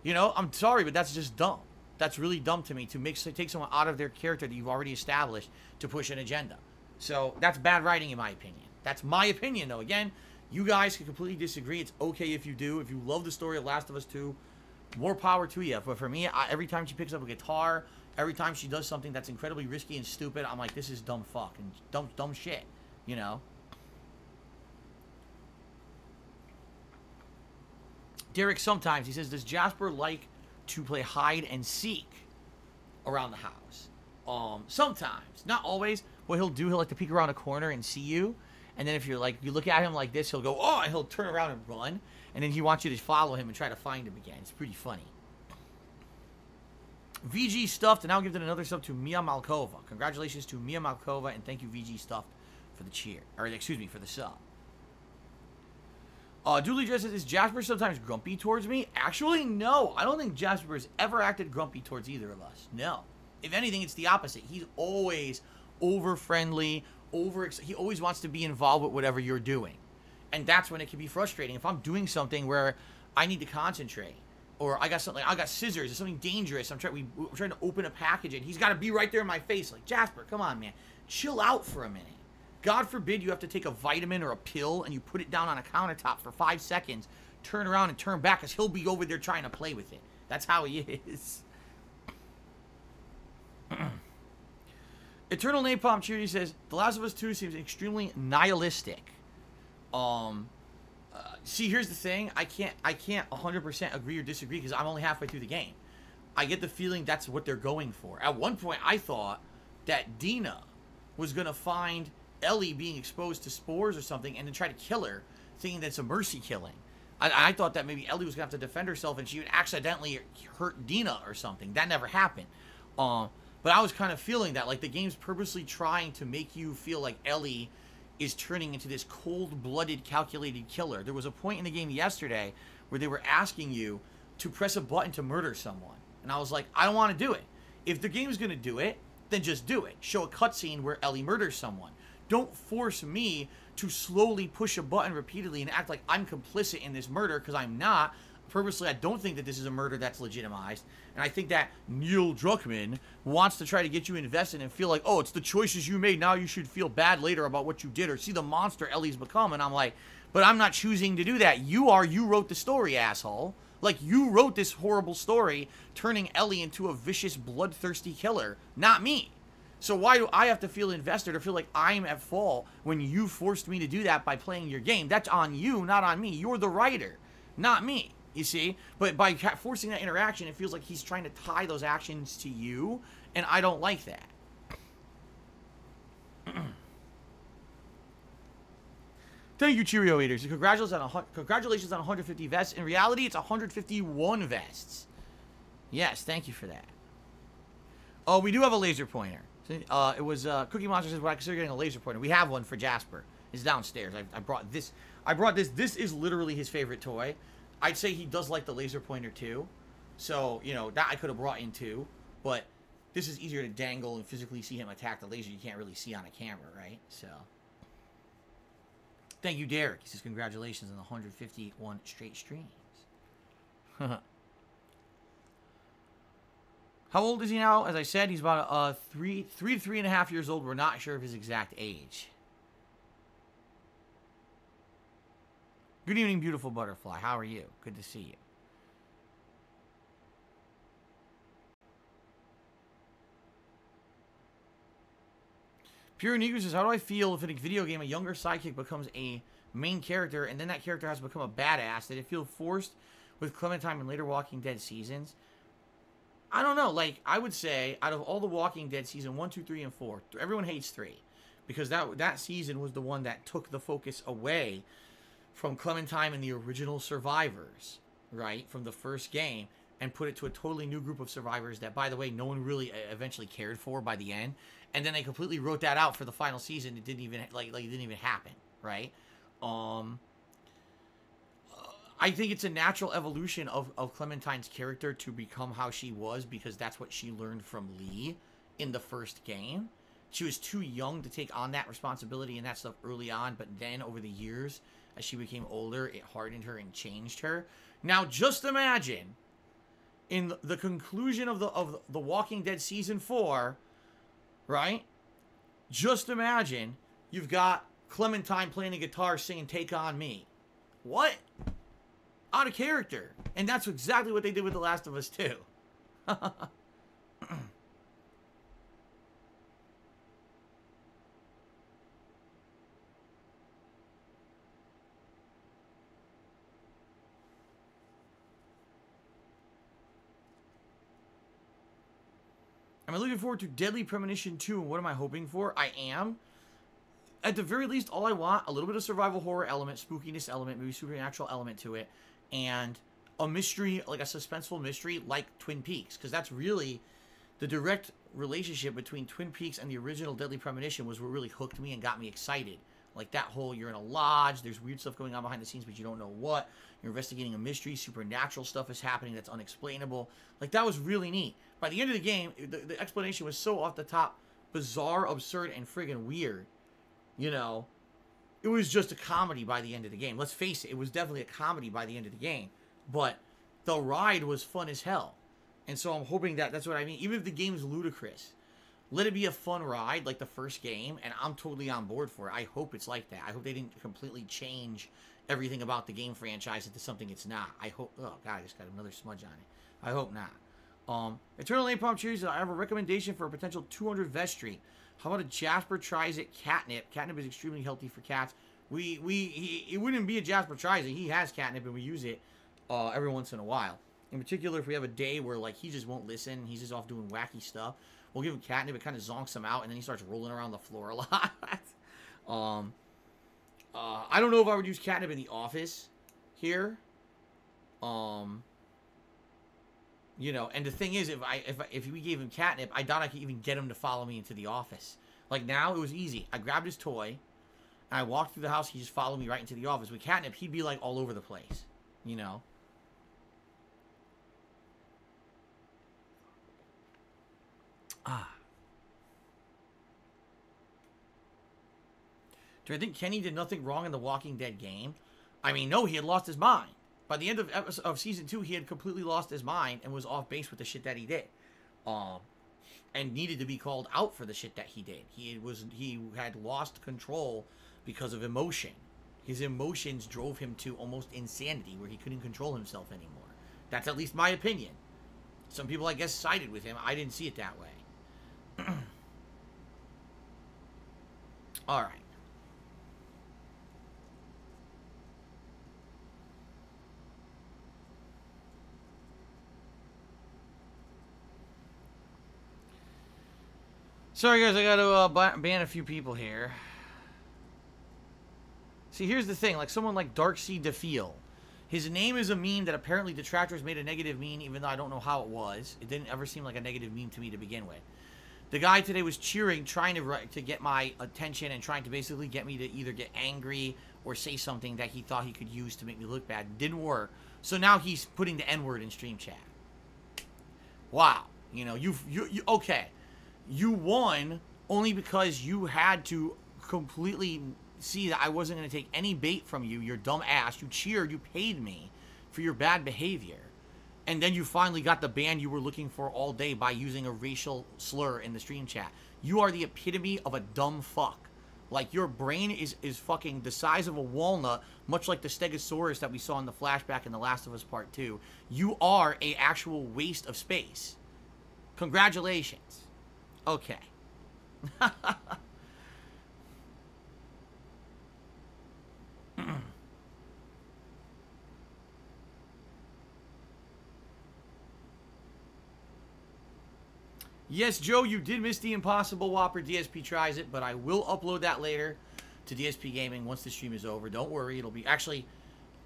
You know, I'm sorry, but that's just dumb. That's really dumb to me, to take someone out of their character that you've already established to push an agenda. So that's bad writing in my opinion. That's my opinion though. Again, you guys can completely disagree. It's okay if you do. If you love the story of Last of Us 2, more power to you. But for me, every time she picks up a guitar, every time she does something that's incredibly risky and stupid, I'm like, this is dumb fuck and dumb shit, you know? Derek sometimes, he says, does Jasper like to play hide and seek around the house? Sometimes, not always. What he'll do, he'll like to peek around a corner and see you, and then if you're like, you look at him like this, he'll go, oh, and he'll turn around and run, and then he wants you to follow him and try to find him again. It's pretty funny. VG Stuffed, and now give it another sub to Mia Malkova. Congratulations to Mia Malkova, and thank you VG Stuffed for the cheer, or excuse me, for the sub. Dooley just says, is Jasper sometimes grumpy towards me? Actually, no. I don't think Jasper has ever acted grumpy towards either of us. No. If anything, it's the opposite. He's always over-friendly, he always wants to be involved with whatever you're doing. And that's when it can be frustrating. If I'm doing something where I need to concentrate, or I got something, I got scissors, it's something dangerous, we're trying to open a package, and he's got to be right there in my face. Like, Jasper, come on, man. Chill out for a minute. God forbid you have to take a vitamin or a pill and you put it down on a countertop for 5 seconds, turn around and turn back because he'll be over there trying to play with it. That's how he is. Eternal Napalm Cheery says, The Last of Us 2 seems extremely nihilistic. See, here's the thing. I can't 100% agree or disagree because I'm only halfway through the game. I get the feeling that's what they're going for. At one point, I thought that Dina was going to find Ellie being exposed to spores or something and then try to kill her, thinking that's a mercy killing. I thought that maybe Ellie was going to have to defend herself and she would accidentally hurt Dina or something. That never happened. But I was kind of feeling that, like the game's purposely trying to make you feel like Ellie is turning into this cold-blooded, calculated killer. There was a point in the game yesterday where they were asking you to press a button to murder someone. And I was like, I don't want to do it. If the game's going to do it, then just do it. Show a cutscene where Ellie murders someone. Don't force me to slowly push a button repeatedly and act like I'm complicit in this murder, because I'm not. purposely, I don't think that this is a murder that's legitimized. And I think that Neil Druckmann wants to try to get you invested and feel like, oh, it's the choices you made. Now you should feel bad later about what you did or see the monster Ellie's become. And I'm like, but I'm not choosing to do that. You wrote the story, asshole. Like, you wrote this horrible story turning Ellie into a vicious, bloodthirsty killer, not me. So why do I have to feel invested or feel like I'm at fault when you forced me to do that by playing your game? That's on you, not on me. You're the writer, not me, you see? But by forcing that interaction, it feels like he's trying to tie those actions to you, and I don't like that. Thank you, Cheerio Eaters. Congratulations on 150 vests. In reality, it's 151 vests. Yes, thank you for that. Oh, we do have a laser pointer. It was Cookie Monster says, "Well, I consider getting a laser pointer." We have one for Jasper. It's downstairs. I brought this. This is literally his favorite toy. I'd say he does like the laser pointer too. So, you know, that I could have brought in too. But this is easier to dangle and physically see him attack the laser. You can't really see on a camera, right? So, thank you, Derek. He says, congratulations on the 151 straight streams. How old is he now? As I said, he's about 3 to 3.5 years old. We're not sure of his exact age. Good evening, beautiful butterfly. How are you? Good to see you. Pure Negro says, how do I feel if in a video game a younger sidekick becomes a main character and then that character has to become a badass? Did it feel forced with Clementine in later Walking Dead seasons? I don't know. Like, I would say, out of all the Walking Dead season 1, 2, 3, and 4, everyone hates 3. Because that season was the one that took the focus away from Clementine and the original survivors, right? From the first game, and put it to a totally new group of survivors that, by the way, no one really eventually cared for by the end. And then they completely wrote that out for the final season. It didn't even, it didn't even happen, right? I think it's a natural evolution of Clementine's character to become how she was because that's what she learned from Lee in the first game. She was too young to take on that responsibility and that stuff early on, but then over the years, as she became older, it hardened her and changed her. Now, just imagine, in the conclusion of the Walking Dead Season 4, right? Just imagine you've got Clementine playing a guitar singing Take On Me. What? Out of character. And that's exactly what they did with The Last of Us 2. Am I looking forward to Deadly Premonition 2, and what am I hoping for? I am. At the very least, all I want, a little bit of survival horror element, spookiness element, maybe supernatural element to it, and a mystery, like a suspenseful mystery, like Twin Peaks. Because that's really the direct relationship between Twin Peaks and the original Deadly Premonition was what really hooked me and got me excited. Like that whole, you're in a lodge, there's weird stuff going on behind the scenes, but you don't know what. You're investigating a mystery, supernatural stuff is happening that's unexplainable. Like, that was really neat. By the end of the game, the explanation was so off the top, bizarre, absurd, and friggin' weird. You know, it was just a comedy by the end of the game. Let's face it, it was definitely a comedy by the end of the game. But the ride was fun as hell. And so I'm hoping that that's what I mean. Even if the game is ludicrous, let it be a fun ride like the first game, and I'm totally on board for it. I hope it's like that. I hope they didn't completely change everything about the game franchise into something it's not. I hope... Oh, God, I just got another smudge on it. I hope not. Eternal Napalm Cheers, I have a recommendation for a potential 200 vest streak. How about a Jasper tries it catnip? Catnip is extremely healthy for cats. It wouldn't be a Jasper tries it. He has catnip, and we use it every once in a while. In particular, if we have a day where, like, he just won't listen, he's just off doing wacky stuff, we'll give him catnip, it kind of zonks him out, and then he starts rolling around the floor a lot. I don't know if I would use catnip in the office here. You know, and the thing is, if we gave him catnip, I doubt I could even get him to follow me into the office. Like, now, it was easy. I grabbed his toy, and I walked through the house, he just followed me right into the office. With catnip, he'd be, like, all over the place, you know? Do I think Kenny did nothing wrong in the Walking Dead game? I mean, no, he had lost his mind. by the end of season 2, he had completely lost his mind and was off base with the shit that he did, and needed to be called out for the shit that he did. He had lost control because of emotion. His emotions drove him to almost insanity, where he couldn't control himself anymore. That's at least my opinion. Some people, I guess, sided with him. I didn't see it that way. All right. Sorry, guys, I gotta ban a few people here. See, here's the thing. Like, someone like Darkseid DeFeel. His name is a meme that apparently detractors made a negative meme, even though I don't know how it was. It didn't ever seem like a negative meme to me to begin with. The guy today was cheering, trying to get my attention and trying to basically get me to either get angry or say something that he thought he could use to make me look bad. Didn't work. So now he's putting the N-word in stream chat. Wow. You know, okay. You won only because you had to completely see that I wasn't going to take any bait from you, your dumb ass. You cheered, you paid me for your bad behavior. And then you finally got the ban you were looking for all day by using a racial slur in the stream chat. You are the epitome of a dumb fuck. Like, your brain is fucking the size of a walnut, much like the Stegosaurus that we saw in the flashback in The Last of Us Part 2. You are a actual waste of space. Congratulations. Okay. Yes, Joe, you did miss the Impossible Whopper. DSP tries it, but I will upload that later to DSPGaming once the stream is over. Don't worry, it'll be... Actually,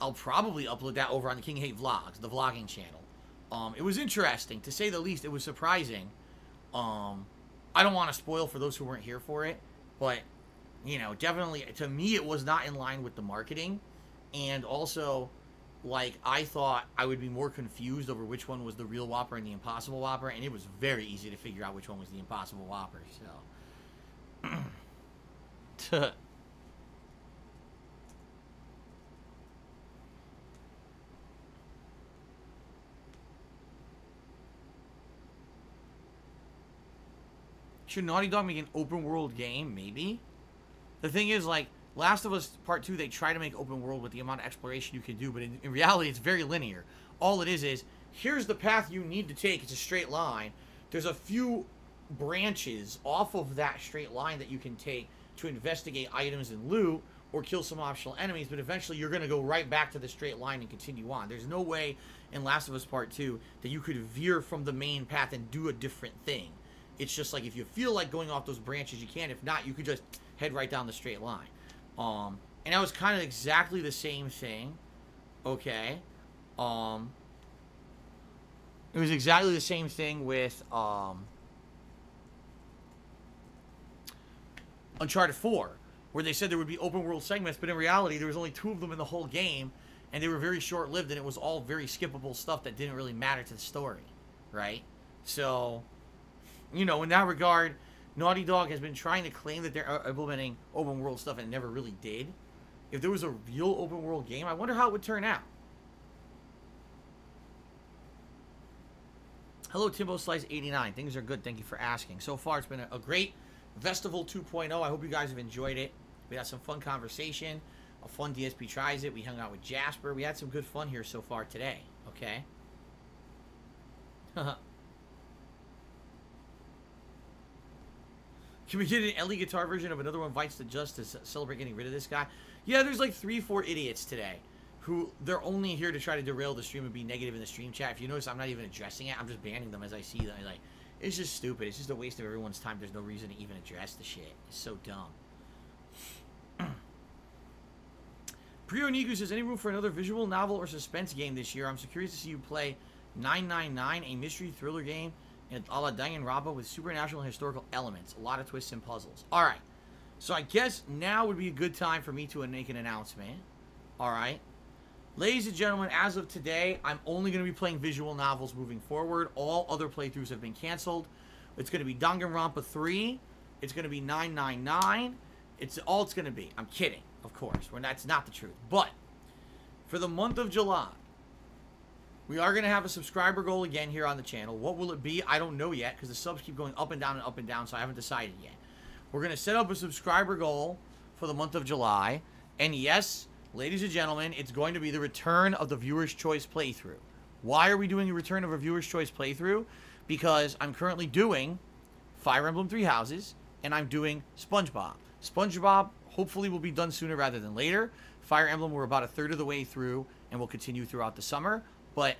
I'll probably upload that over on the King Hate Vlogs, the vlogging channel. It was interesting, to say the least. It was surprising. I don't want to spoil for those who weren't here for it, but, you know, definitely, to me, it was not in line with the marketing. And also, like, I thought I would be more confused over which one was the real Whopper and the Impossible Whopper, and it was very easy to figure out which one was the Impossible Whopper, so. Should Naughty Dog make an open world game? Maybe. The thing is, like, Last of Us Part 2, they try to make open world with the amount of exploration you can do, but in reality, it's very linear. All it is, here's the path you need to take. It's a straight line. There's a few branches off of that straight line that you can take to investigate items and loot or kill some optional enemies, but eventually you're going to go right back to the straight line and continue on. There's no way in Last of Us Part 2 that you could veer from the main path and do a different thing. It's just like, if you feel like going off those branches, you can. If not, you could just head right down the straight line. And that was kind of exactly the same thing. Okay. It was exactly the same thing with, Uncharted 4, where they said there would be open world segments, but in reality, there was only 2 of them in the whole game, and they were very short-lived, and it was all very skippable stuff that didn't really matter to the story, right? So, you know, in that regard, Naughty Dog has been trying to claim that they're implementing open world stuff and never really did. If there was a real open world game, I wonder how it would turn out. Hello, Timbo Slice 89. Things are good. Thank you for asking. So far, it's been a great Festival 2.0. I hope you guys have enjoyed it. We had some fun conversation. A fun DSP tries it. We hung out with Jasper. We had some good fun here so far today. Okay. Can we get an Ellie guitar version of Another One Bites the Dust to celebrate getting rid of this guy? Yeah, there's like 3-4 idiots today who, they're only here to try to derail the stream and be negative in the stream chat. If you notice, I'm not even addressing it. I'm just banning them as I see them. Like, it's just stupid. It's just a waste of everyone's time. There's no reason to even address the shit. It's so dumb. Prio Nigu says, any room for another visual novel or suspense game this year? I'm so curious to see you play 999, a mystery thriller game and a la Danganronpa with supernatural and historical elements. A lot of twists and puzzles. Alright. So I guess now would be a good time for me to make an announcement. Alright. Ladies and gentlemen, as of today, I'm only going to be playing visual novels moving forward. All other playthroughs have been canceled. It's going to be Danganronpa 3. It's going to be 999. It's all it's going to be. I'm kidding, of course. When that's not the truth. But for the month of July, We are going to have a subscriber goal again here on the channel. What will it be? I don't know yet because the subs keep going up and down, so I haven't decided yet. We're going to set up a subscriber goal for the month of July. And yes, ladies and gentlemen, it's going to be the return of the Viewer's Choice playthrough. Why are we doing a return of a Viewer's Choice playthrough? Because I'm currently doing Fire Emblem Three Houses, and I'm doing SpongeBob. SpongeBob hopefully will be done sooner rather than later. Fire Emblem, we're about a third of the way through, and we'll continue throughout the summer. But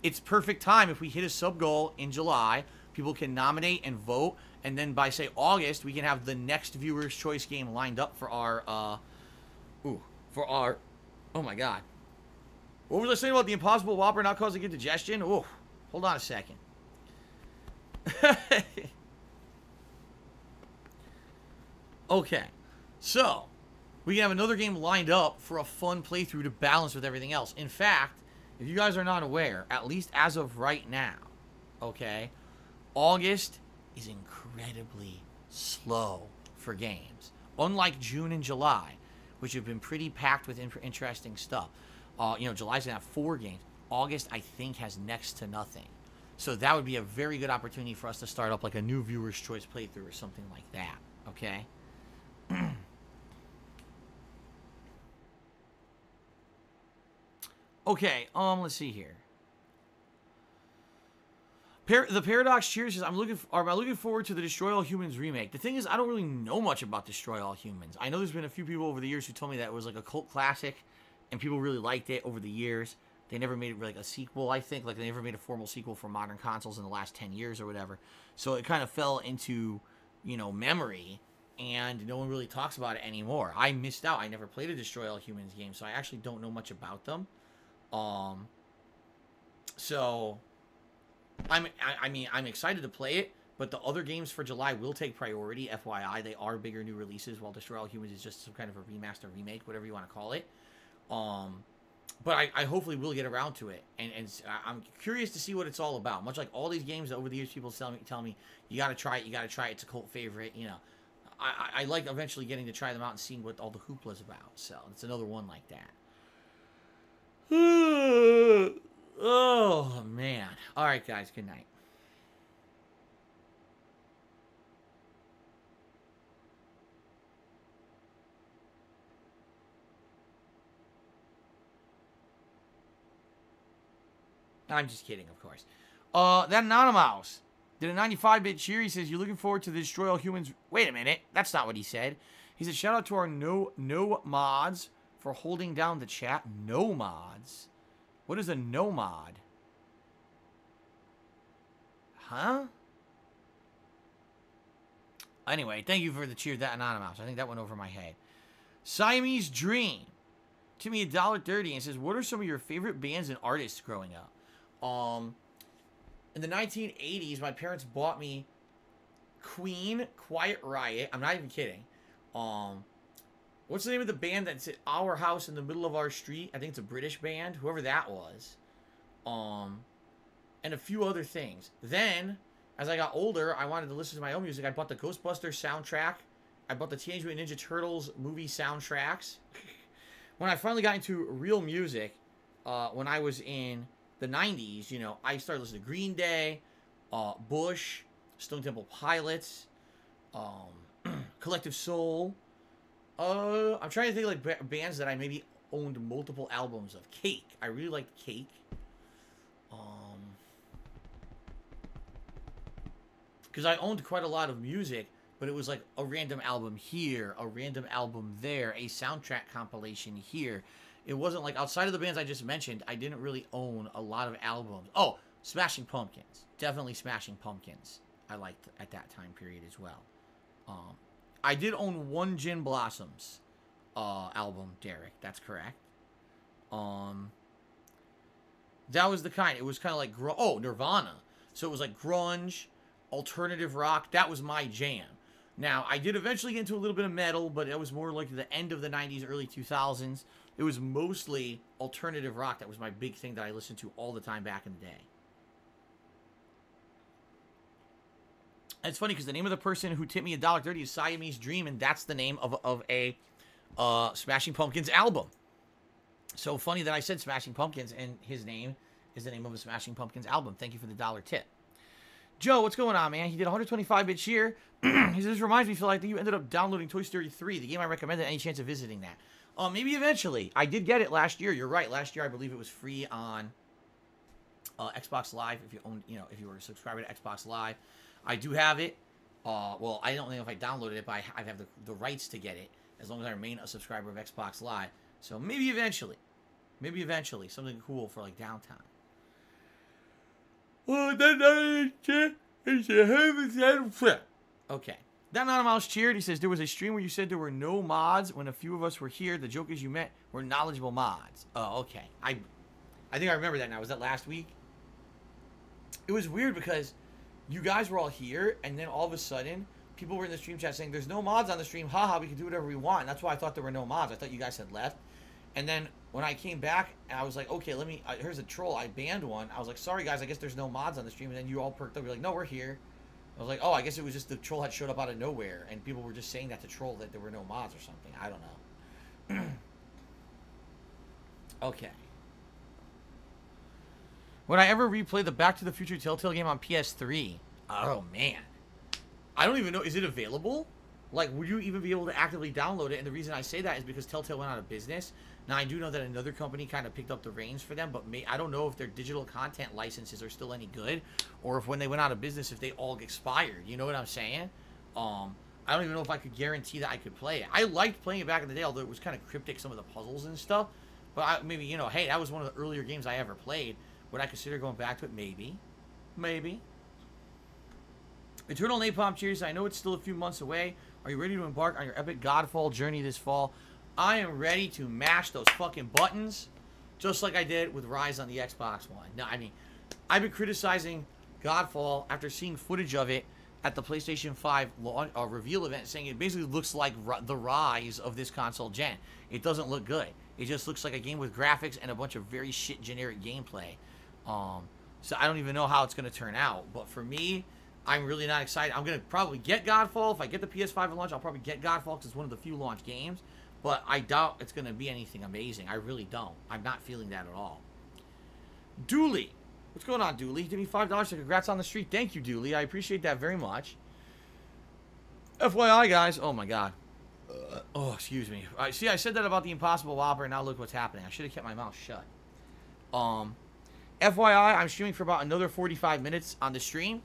it's perfect time if we hit a sub goal in July. People can nominate and vote, and then by, say, August, we can have the next Viewer's Choice game lined up for our, oh my god. What was I saying about the Impossible Whopper not causing indigestion? Oh, hold on a second. Okay, so we can have another game lined up for a fun playthrough to balance with everything else. In fact, if you guys are not aware, at least as of right now, okay, August is incredibly slow for games. Unlike June and July, which have been pretty packed with interesting stuff. You know, July's going to have 4 games. August, I think, has next to nothing. So that would be a very good opportunity for us to start up like a new Viewer's Choice playthrough or something like that, okay? Okay, let's see here. The Paradox Cheers says, I'm looking forward to the Destroy All Humans remake. The thing is, I don't really know much about Destroy All Humans. I know there's been a few people over the years who told me that it was like a cult classic, and people really liked it over the years. They never made it like a sequel, I think. Like, they never made a formal sequel for modern consoles in the last 10 years or whatever. So it kind of fell into, you know, memory, and no one really talks about it anymore. I missed out. I never played a Destroy All Humans game, so I actually don't know much about them. So I mean, I'm excited to play it, but the other games for July will take priority. FYI, they are bigger new releases, while Destroy All Humans is just some kind of a remaster, remake, whatever you want to call it. But I hopefully will get around to it, and I'm curious to see what it's all about. Much like all these games that over the years people tell me, you gotta try it, it's a cult favorite, you know. I like eventually getting to try them out and seeing what all the hoopla's about. So it's another one like that. Oh, man. All right, guys. Good night. I'm just kidding, of course. That Anonymous did a 95-bit cheer. He says, you're looking forward to the Destroy All Humans. Wait a minute. That's not what he said. He said, shout out to our no mods for holding down the chat. No mods? What is a no mod? Huh? Anyway, thank you for the cheer, that Anonymous. I think that went over my head. Siamese Dream. To me, $1.30 and says, what are some of your favorite bands and artists growing up? In the 1980s, my parents bought me Queen, Quiet Riot. I'm not even kidding. What's the name of the band that's at our house in the middle of our street? I think it's a British band, whoever that was. And a few other things. Then, as I got older, I wanted to listen to my own music. I bought the Ghostbusters soundtrack. I bought the Teenage Mutant Ninja Turtles movie soundtracks. When I finally got into real music, when I was in the 90s, you know, I started listening to Green Day, Bush, Stone Temple Pilots, Collective Soul. I'm trying to think of like bands that I maybe owned multiple albums of. Cake. I really liked Cake. Because I owned quite a lot of music, but it was like a random album here, a random album there, a soundtrack compilation here. It wasn't like, outside of the bands I just mentioned, I didn't really own a lot of albums. Oh, Smashing Pumpkins. Definitely Smashing Pumpkins. I liked at that time period as well. I did own one Gin Blossoms album, Derek. That's correct. That was the kind. It was kind of like, Nirvana. So it was like grunge, alternative rock. That was my jam. Now, I did eventually get into a little bit of metal, but it was more like the end of the 90s, early 2000s. It was mostly alternative rock. That was my big thing that I listened to all the time back in the day. And it's funny because the name of the person who tipped me $1.30 is Siamese Dream, and that's the name of a Smashing Pumpkins album. So funny that I said Smashing Pumpkins and his name, is the name of a Smashing Pumpkins album. Thank you for the $1 tip. Joe, what's going on, man? He did 125-bit cheer. He says, this reminds me, Phil, I think you ended up downloading Toy Story 3, the game I recommended. Any chance of visiting that? Maybe eventually. I did get it last year. You're right. Last year, I believe it was free on Xbox Live. If you owned, if you were a subscriber to Xbox Live, I do have it. Well, I don't know if I downloaded it, but I have the rights to get it as long as I remain a subscriber of Xbox Live. So maybe eventually, something cool for like downtime. Okay. That Mouse cheered. He says, there was a stream where you said there were no mods when a few of us were here. The jokers you met were knowledgeable mods. Oh, okay. I think I remember that now. Was that last week? It was weird because you guys were all here, and then all of a sudden, people were in the stream chat saying, there's no mods on the stream. Haha, we can do whatever we want. And that's why I thought there were no mods. I thought you guys had left. And then when I came back, and I was like, okay, here's a troll. I banned one. I was like, sorry, guys, I guess there's no mods on the stream. And then you all perked up. You're like, no, we're here. I was like, oh, I guess it was just the troll had showed up out of nowhere. And people were just saying that to troll that there were no mods or something. I don't know. Okay. Would I ever replay the Back to the Future Telltale game on PS3? Oh, man. I don't even know. Is it available? Like, would you even be able to actively download it? And the reason I say that is because Telltale went out of business. Now, I do know that another company kind of picked up the reins for them, but I don't know if their digital content licenses are still any good, or if when they went out of business, if they all expired. You know what I'm saying? I don't even know if I could guarantee that I could play it. I liked playing it back in the day, although it was kind of cryptic, some of the puzzles and stuff. But maybe, hey, that was one of the earlier games I ever played. Would I consider going back to it? Maybe. Maybe. Eternal Napalm cheers. I know it's still a few months away. Are you ready to embark on your epic Godfall journey this fall? I am ready to mash those fucking buttons, just like I did with Rise on the Xbox One. No, I mean, I've been criticizing Godfall after seeing footage of it at the PlayStation 5 reveal event, saying it basically looks like the Rise of this console gen. It doesn't look good. It just looks like a game with graphics and a bunch of very shit generic gameplay. So I don't even know how it's going to turn out. But for me, I'm really not excited. I'm going to probably get Godfall. If I get the PS5 at launch, I'll probably get Godfall because it's one of the few launch games. But I doubt it's going to be anything amazing. I really don't. I'm not feeling that at all. Dooley. What's going on, Dooley? Give me $5 so congrats on the streak. Thank you, Dooley. I appreciate that very much. FYI, guys. Oh, my God. Oh, excuse me. See, I said that about the Impossible Whopper, and now look what's happening. I should have kept my mouth shut. FYI, I'm streaming for about another 45 minutes on the stream.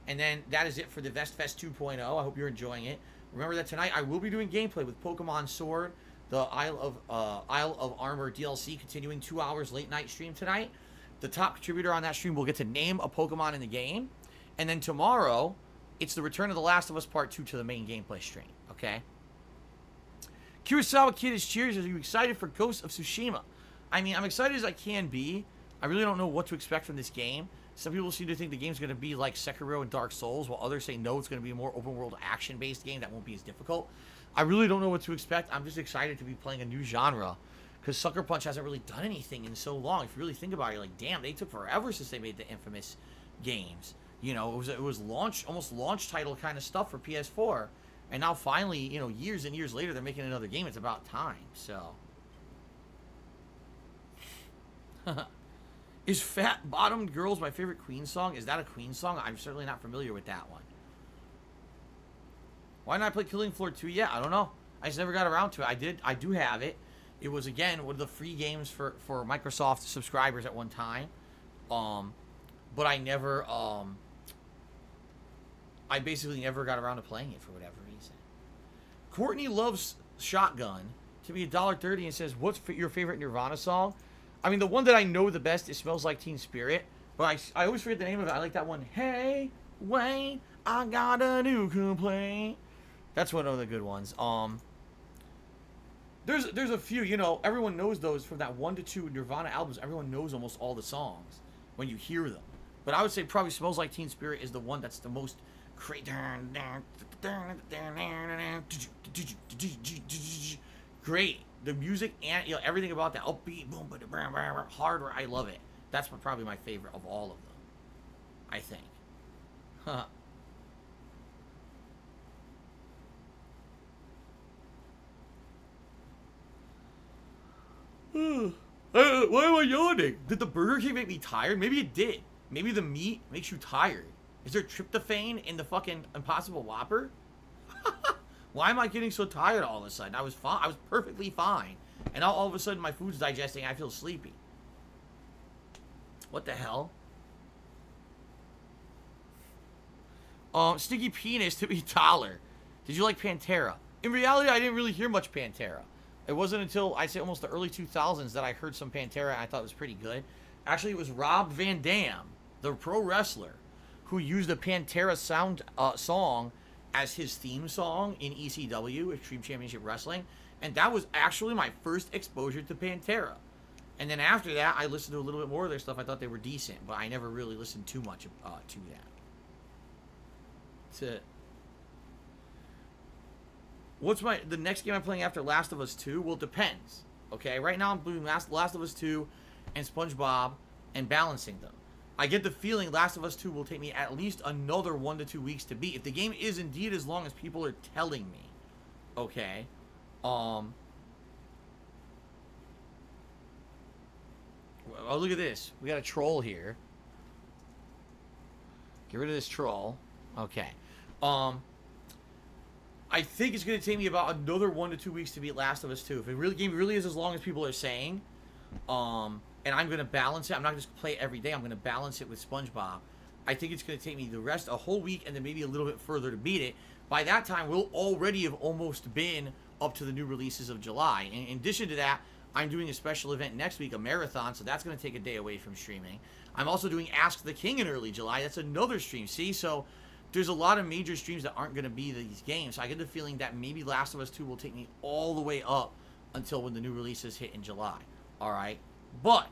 And then that is it for the Vestfest 2.0. I hope you're enjoying it. Remember that tonight I will be doing gameplay with Pokemon Sword, the Isle of Armor DLC, continuing 2 hours late night stream tonight. The top contributor on that stream will get to name a Pokemon in the game. And then tomorrow, it's the Return of the Last of Us Part 2 to the main gameplay stream. Okay? Kurosawa Kid is cheers. Are you excited for Ghost of Tsushima? I mean, I'm excited as I can be. I really don't know what to expect from this game. Some people seem to think the game's going to be like Sekiro and Dark Souls, while others say no, it's going to be a more open-world action-based game that won't be as difficult. I really don't know what to expect. I'm just excited to be playing a new genre, because Sucker Punch hasn't really done anything in so long. If you really think about it, you're like, damn, they took forever since they made the infamous games. You know, it was almost launch title kind of stuff for PS4, and now finally, years and years later, they're making another game. It's about time, so... Is Fat Bottomed Girls my favorite Queen song? Is that a Queen song? I'm certainly not familiar with that one. Why not play Killing Floor 2 yet? I don't know. I just never got around to it. I do have it. It was, again, one of the free games for Microsoft subscribers at one time. But I never, I basically never got around to playing it for whatever reason. Courtney loves Shotgun. To be $1.30 and says, what's your favorite Nirvana song? I mean, the one that I know the best, it Smells Like Teen Spirit. But I always forget the name of it. I like that one. Hey, Wayne, I got a new complaint. That's one of the good ones. There's a few, everyone knows those from that 1 to 2 Nirvana albums. Everyone knows almost all the songs when you hear them. But I would say probably Smells Like Teen Spirit is the one that's the most great. Great. The music and everything about that upbeat, boom, hard. I love it. That's probably my favorite of all of them. I think. Why am I yawning? Did the Burger King make me tired? Maybe it did. Maybe the meat makes you tired. Is there tryptophan in the fucking Impossible Whopper? Why am I getting so tired all of a sudden? I was fine. I was perfectly fine. And now all of a sudden my food's digesting. I feel sleepy. What the hell? Sticky penis to be taller. Did you like Pantera? In reality, I didn't really hear much Pantera. It wasn't until, I'd say, almost the early 2000s that I heard some Pantera and I thought it was pretty good. Actually, it was Rob Van Dam, the pro wrestler, who used a Pantera sound song as his theme song in ECW, Extreme Championship Wrestling. And that was actually my first exposure to Pantera. And then after that, I listened to a little bit more of their stuff. I thought they were decent, but I never really listened too much to that. What's the next game I'm playing after Last of Us 2? Well, it depends. Okay, right now I'm doing Last of Us 2 and SpongeBob and balancing them. I get the feeling Last of Us 2 will take me at least another 1 to 2 weeks to beat. If the game is indeed as long as people are telling me. Okay. Oh, look at this. We got a troll here. Get rid of this troll. Okay. I think it's going to take me about another 1 to 2 weeks to beat Last of Us 2. If the game really is as long as people are saying, and I'm going to balance it, I'm not going to just play it every day, I'm going to balance it with SpongeBob. I think it's going to take me a whole week and then maybe a little bit further to beat it. By that time, we'll already have almost been up to the new releases of July. In addition to that, I'm doing a special event next week, a marathon, so that's going to take a day away from streaming. I'm also doing Ask the King in early July. That's another stream. See, so there's a lot of major streams that aren't going to be these games. So I get the feeling that maybe Last of Us 2 will take me all the way up until when the new releases hit in July. All right? But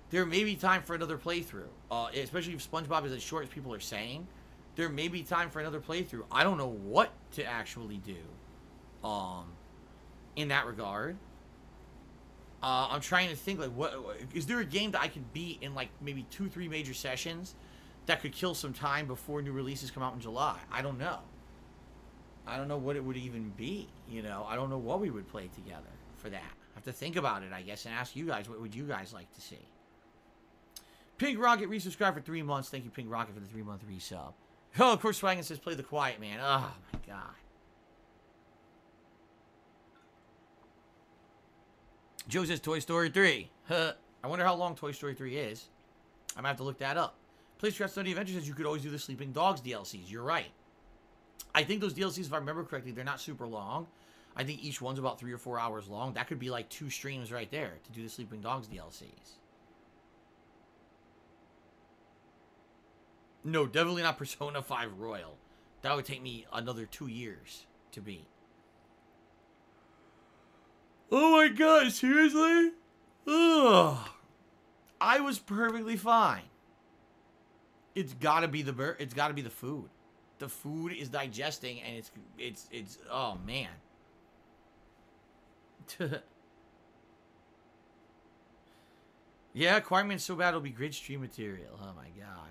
there may be time for another playthrough, especially if SpongeBob is as short as people are saying. There may be time for another playthrough. I don't know what to actually do in that regard. I'm trying to think, like, what is there a game that I could beat in, like, maybe 2-3 major sessions that could kill some time before new releases come out in July? I don't know. I don't know what it would even be, you know. I don't know what we would play together for that. I have to think about it, I guess, and ask you guys, what would you guys like to see? Pink Rocket resubscribed for 3 months. Thank you, Pink Rocket, for the 3-month resub. Oh, of course, Swaggin says, play the Quiet Man. Oh, my God. Joe says Toy Story 3. Huh. I wonder how long Toy Story 3 is. I might have to look that up. PlayStation Study Adventure says you could always do the Sleeping Dogs DLCs. You're right. I think those DLCs, if I remember correctly, they're not super long. I think each one's about 3 or 4 hours long. That could be like 2 streams right there to do the Sleeping Dogs DLCs. No, definitely not Persona 5 Royal. That would take me another 2 years to beat. Oh my God, seriously? Ugh. I was perfectly fine. It's gotta be it's gotta be the food. The food is digesting and it's oh man. Yeah, Quiet Man's so bad it'll be great stream material. Oh my God.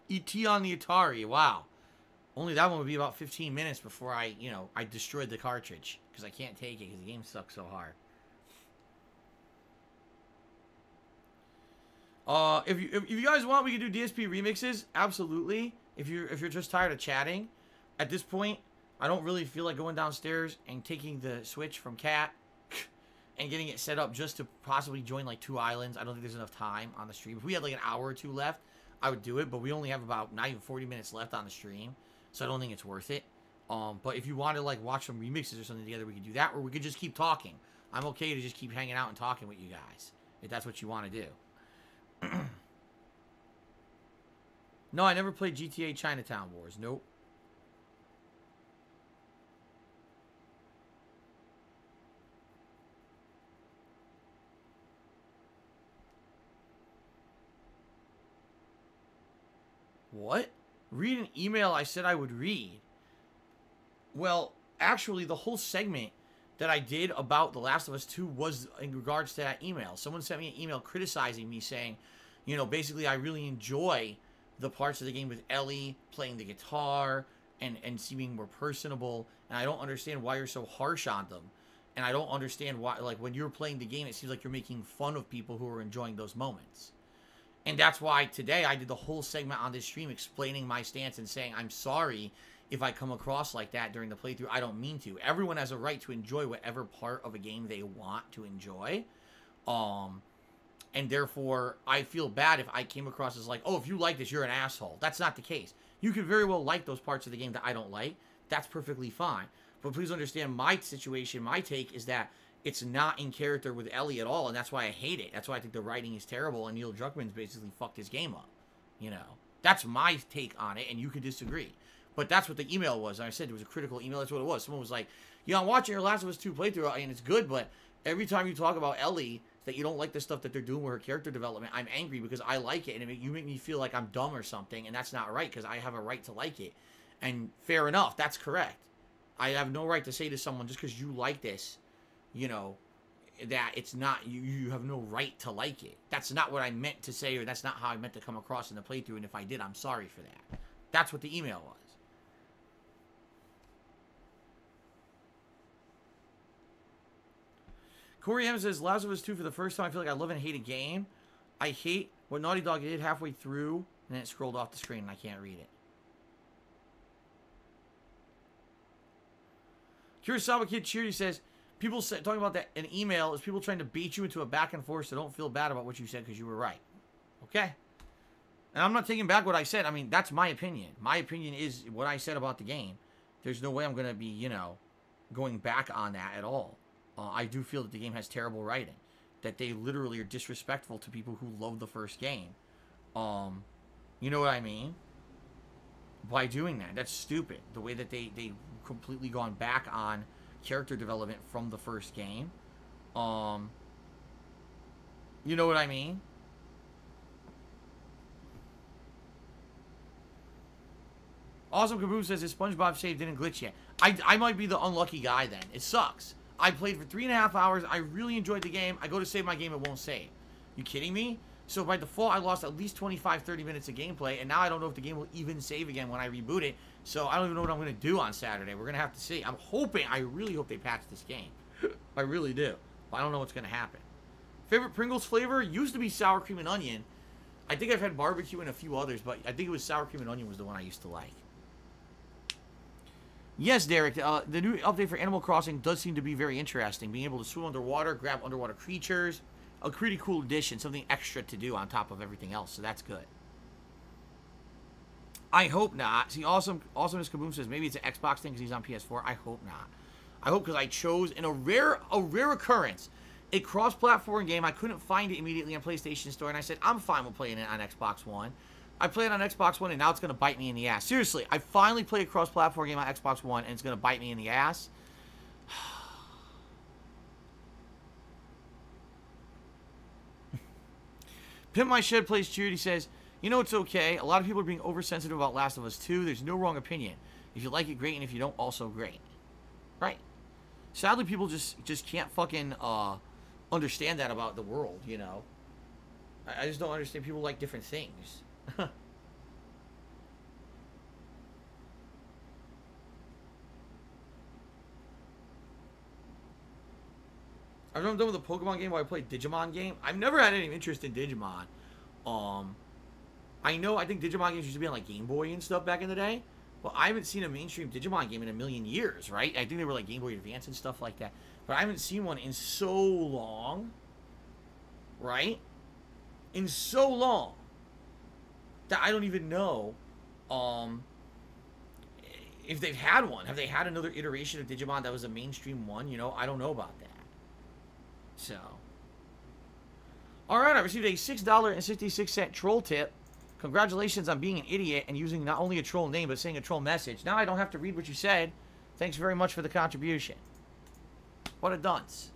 E.T. on the Atari, wow. Only that one would be about 15 minutes before I destroyed the cartridge. Because I can't take it because the game sucks so hard. If you guys want, we can do DSP remixes. Absolutely. If you're just tired of chatting. At this point, I don't really feel like going downstairs and taking the Switch from Kat and getting it set up just to possibly join like 2 islands. I don't think there's enough time on the stream. If we had like an hour or 2 left, I would do it, but we only have about not even 40 minutes left on the stream, so I don't think it's worth it. But if you want to like watch some remixes or something together, we could do that, or we could just keep talking. I'm okay to just keep hanging out and talking with you guys, if that's what you want to do. No, I never played GTA Chinatown Wars. Nope. What? Read an email I said I would read. Well, actually, the whole segment that I did about The Last of Us 2 was in regards to that email. Someone sent me an email criticizing me saying, you know, basically I really enjoy the parts of the game with Ellie playing the guitar and seeming more personable, and I don't understand why you're so harsh on them. And I don't understand why, like, when you're playing the game, it seems like you're making fun of people who are enjoying those moments. And that's why today I did the whole segment on this stream explaining my stance and saying I'm sorry if I come across like that during the playthrough. I don't mean to. Everyone has a right to enjoy whatever part of a game they want to enjoy. And therefore, I feel bad if I came across as like, oh, if you like this, you're an asshole. That's not the case. You could very well like those parts of the game that I don't like. That's perfectly fine. But please understand my situation, my take is that it's not in character with Ellie at all, and that's why I hate it. That's why I think the writing is terrible, and Neil Druckmann's basically fucked his game up. You know, that's my take on it, and you could disagree. But that's what the email was. And I said it was a critical email. That's what it was. Someone was like, you know, I'm watching your Last of Us 2 playthrough, and it's good, but every time you talk about Ellie, that you don't like the stuff that they're doing with her character development, I'm angry because I like it, and you make me feel like I'm dumb or something, and that's not right, because I have a right to like it. And fair enough, that's correct. I have no right to say to someone, just because you like this, you know, that it's not, you have no right to like it. That's not what I meant to say, or that's not how I meant to come across in the playthrough, and if I did, I'm sorry for that. That's what the email was. Corey M says, Last of Us 2 for the first time, I feel like I love and hate a game. I hate what Naughty Dog did halfway through, and then it scrolled off the screen, and I can't read it. Kurosawa Kid Cheery says, people talking about that an email is people trying to bait you into a back and forth, so don't feel bad about what you said because you were right. Okay? And I'm not taking back what I said. I mean, that's my opinion. My opinion is what I said about the game. There's no way I'm going to be, you know, going back on that at all. I do feel that the game has terrible writing. That they literally are disrespectful to people who love the first game. You know what I mean? By doing that. That's stupid. The way that they completely gone back on character development from the first game. You know what I mean? Awesome Kaboom says his SpongeBob save didn't glitch yet. I might be the unlucky guy then. It sucks. I played for 3.5 hours. I really enjoyed the game. I go to save my game, it won't save. You kidding me? So by default, I lost at least 25-30 minutes of gameplay, and now I don't know if the game will even save again when I reboot it. So I don't even know what I'm going to do on Saturday. We're going to have to see. I'm hoping, I really hope they patch this game. I really do. But I don't know what's going to happen. Favorite Pringles flavor? Used to be sour cream and onion. I think I've had barbecue and a few others, but I think it was sour cream and onion was the one I used to like. Yes, Derek, the new update for Animal Crossing does seem to be very interesting. Being able to swim underwater, grab underwater creatures. A pretty cool addition. Something extra to do on top of everything else. So that's good. I hope not. See, Awesomeness Kaboom says maybe it's an Xbox thing because he's on PS4. I hope not. I hope because I chose, in a rare occurrence, a cross-platform game. I couldn't find it immediately on PlayStation Store, and I said, I'm fine with playing it on Xbox One. I played it on Xbox One, and now it's going to bite me in the ass. Seriously, I finally played a cross-platform game on Xbox One, and it's going to bite me in the ass. Pimp My Shed Plays Charity says, you know, it's okay. A lot of people are being oversensitive about Last of Us 2. There's no wrong opinion. If you like it, great, and if you don't, also great. Right? Sadly, people just can't fucking understand that about the world, you know? I just don't understand. People like different things. I've never done with the Pokemon game while I played Digimon game. I've never had any interest in Digimon. I think Digimon games used to be on like Game Boy and stuff back in the day. But I haven't seen a mainstream Digimon game in a million years, right? I think they were like Game Boy Advance and stuff like that. But I haven't seen one in so long. Right? In so long. That I don't even know if they've had one. Have they had another iteration of Digimon that was a mainstream one? You know, I don't know about that. So. Alright, I received a $6.66 troll tip. Congratulations on being an idiot and using not only a troll name, but saying a troll message. Now I don't have to read what you said. Thanks very much for the contribution. What a dunce.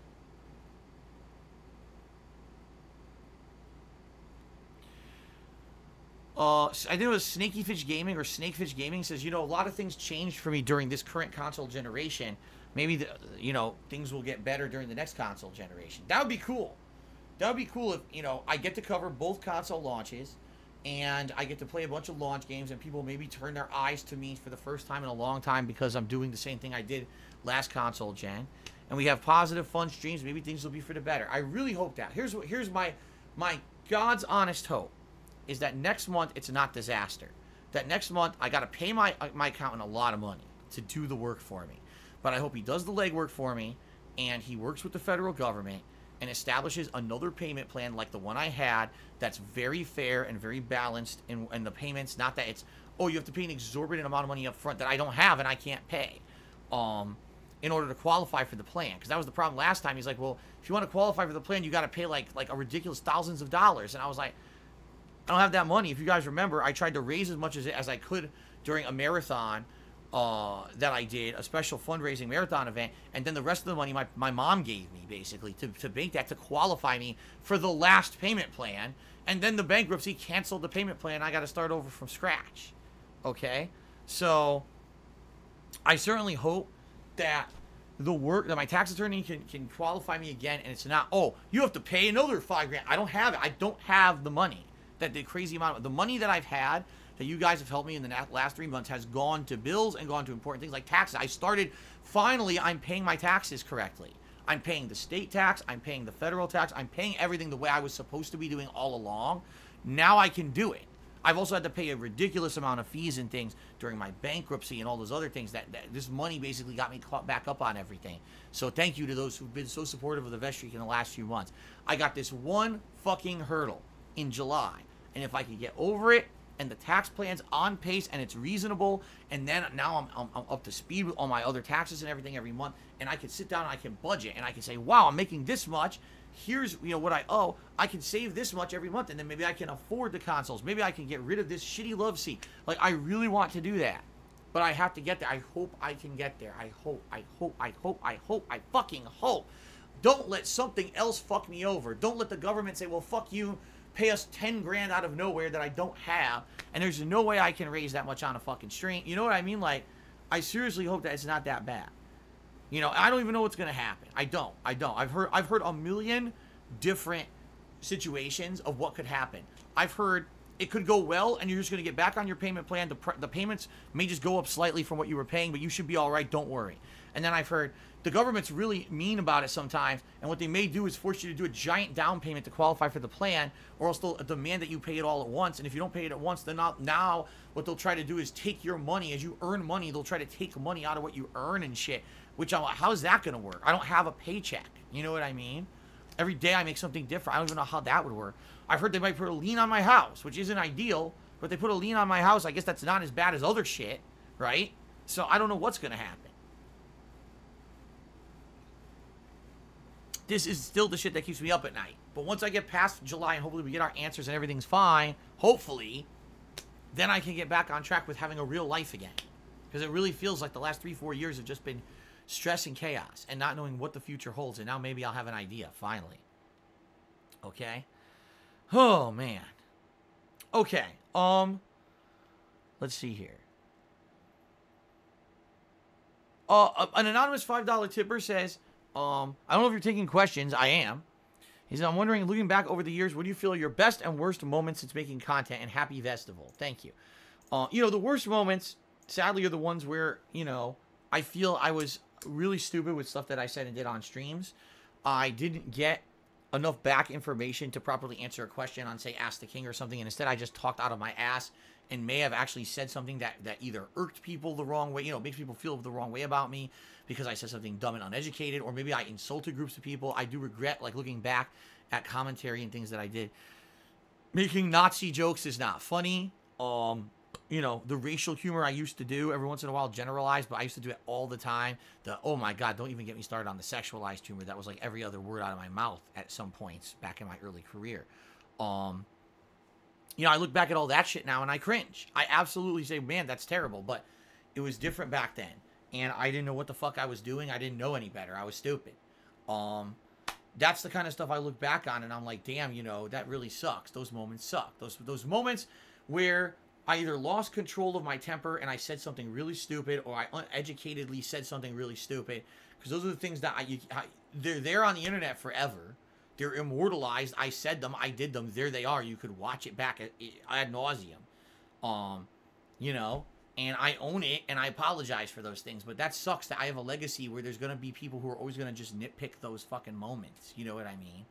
I think it was Snakyfish Gaming or Snakefish Gaming says, you know, a lot of things changed for me during this current console generation. Maybe, you know, things will get better during the next console generation. That would be cool. That would be cool if, you know, I get to cover both console launches and I get to play a bunch of launch games, and people maybe turn their eyes to me for the first time in a long time because I'm doing the same thing I did last console gen. And we have positive, fun streams. Maybe things will be for the better. I really hope that. Here's my God's honest hope is that next month it's not disaster. That next month I got to pay my accountant a lot of money to do the work for me. But I hope he does the legwork for me, and he works with the federal government and establishes another payment plan like the one I had that's very fair and very balanced, and the payments, not that it's, oh, you have to pay an exorbitant amount of money up front that I don't have and I can't pay in order to qualify for the plan. Because that was the problem last time. He's like, well, if you want to qualify for the plan, you got to pay like a ridiculous thousands of dollars. And I was like, I don't have that money. If you guys remember, I tried to raise as much as I could during a marathon that I did, a special fundraising marathon event, and then the rest of the money my mom gave me, basically, to make that, to qualify me for the last payment plan, and then the bankruptcy canceled the payment plan, I got to start over from scratch, okay? So, I certainly hope that that my tax attorney can qualify me again, and it's not, oh, you have to pay another $5 grand. I don't have it. I don't have the money, that the crazy amount of, the money that I've had, that you guys have helped me in the last 3 months, has gone to bills and gone to important things like taxes. Finally, I'm paying my taxes correctly. I'm paying the state tax, I'm paying the federal tax, I'm paying everything the way I was supposed to be doing all along. Now I can do it. I've also had to pay a ridiculous amount of fees and things during my bankruptcy and all those other things that this money basically got me caught back up on everything. So thank you to those who've been so supportive of the Vest streak in the last few months. I got this one fucking hurdle in July, and if I could get over it, and the tax plan's on pace and it's reasonable, and then now I'm up to speed with all my other taxes and everything every month, and I can sit down and I can budget, and I can say, wow, I'm making this much, here's, you know, what I owe, I can save this much every month, and then maybe I can afford the consoles, maybe I can get rid of this shitty love seat. Like, I really want to do that, but I have to get there. I hope I can get there. I fucking hope. Don't let something else fuck me over. Don't let the government say, well, fuck you, pay us 10 grand out of nowhere that I don't have, and there's no way I can raise that much on a fucking stream. You know what I mean? Like, I seriously hope that it's not that bad. You know, I don't even know what's gonna happen. I don't. I've heard a million different situations of what could happen. I've heard it could go well, and you're just gonna get back on your payment plan. The payments may just go up slightly from what you were paying, but you should be all right. Don't worry. And then I've heard the government's really mean about it sometimes, and what they may do is force you to do a giant down payment to qualify for the plan, or else they'll demand that you pay it all at once. And if you don't pay it at once, then now what they'll try to do is take your money. As you earn money, they'll try to take money out of what you earn and shit. Which, how's that going to work? I don't have a paycheck. You know what I mean? Every day I make something different. I don't even know how that would work. I've heard they might put a lien on my house, which isn't ideal, but they put a lien on my house. I guess that's not as bad as other shit, right? So I don't know what's going to happen. This is still the shit that keeps me up at night. But once I get past July and hopefully we get our answers and everything's fine, hopefully, then I can get back on track with having a real life again. Because it really feels like the last 3-4 years have just been stress and chaos and not knowing what the future holds. And now maybe I'll have an idea, finally. Okay? Oh, man. Okay. Let's see here. An anonymous $5 tipper says, I don't know if you're taking questions. I am. He said, I'm wondering, looking back over the years, what do you feel are your best and worst moments since making content? And happy Vestival. Thank you. You know, the worst moments, sadly, are the ones where, you know, I feel I was really stupid with stuff that I said and did on streams. I didn't get enough back information to properly answer a question on, say, Ask the King or something, and instead I just talked out of my ass and may have actually said something that either irked people the wrong way, you know, makes people feel the wrong way about me because I said something dumb and uneducated, or maybe I insulted groups of people. I do regret, like, looking back at commentary and things that I did. Making Nazi jokes is not funny. You know, the racial humor I used to do every once in a while, generalized, but I used to do it all the time. Oh my God, don't even get me started on the sexualized humor. That was like every other word out of my mouth at some points back in my early career. You know, I look back at all that shit now and I cringe. I absolutely say, man, that's terrible. But it was different back then. And I didn't know what the fuck I was doing. I didn't know any better. I was stupid. That's the kind of stuff I look back on and I'm like, damn, you know, that really sucks. Those moments suck. Those moments where I either lost control of my temper and I said something really stupid, or I uneducatedly said something really stupid. Because those are the things that they're there on the internet forever. They're immortalized. I said them. I did them. There they are. You could watch it back ad nauseum. You know, and I own it, and I apologize for those things. But that sucks that I have a legacy where there's going to be people who are always going to just nitpick those fucking moments. You know what I mean?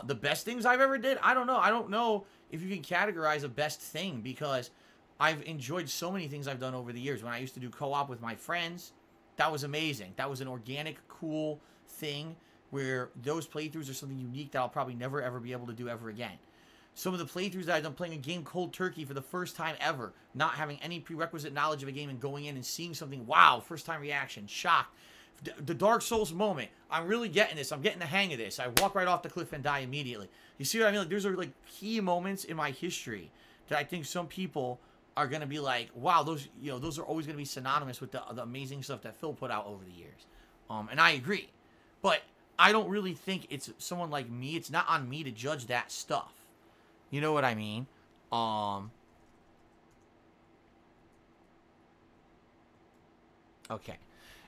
The best things I've ever did, I don't know. I don't know if you can categorize a best thing, because I've enjoyed so many things I've done over the years. When I used to do co-op with my friends, that was amazing. That was an organic, cool thing where those playthroughs are something unique that I'll probably never, ever be able to do ever again. Some of the playthroughs that I've done playing a game cold turkey for the first time ever, not having any prerequisite knowledge of a game and going in and seeing something, wow, first time reaction, shocked. The Dark Souls moment, I'm really getting this. I'm getting the hang of this. I walk right off the cliff and die immediately. You see what I mean? Like, those are like key moments in my history that I think some people are going to be like, wow, those, you know, those are always going to be synonymous with the amazing stuff that Phil put out over the years. And I agree. But I don't really think it's someone like me. It's not on me to judge that stuff. You know what I mean? Okay.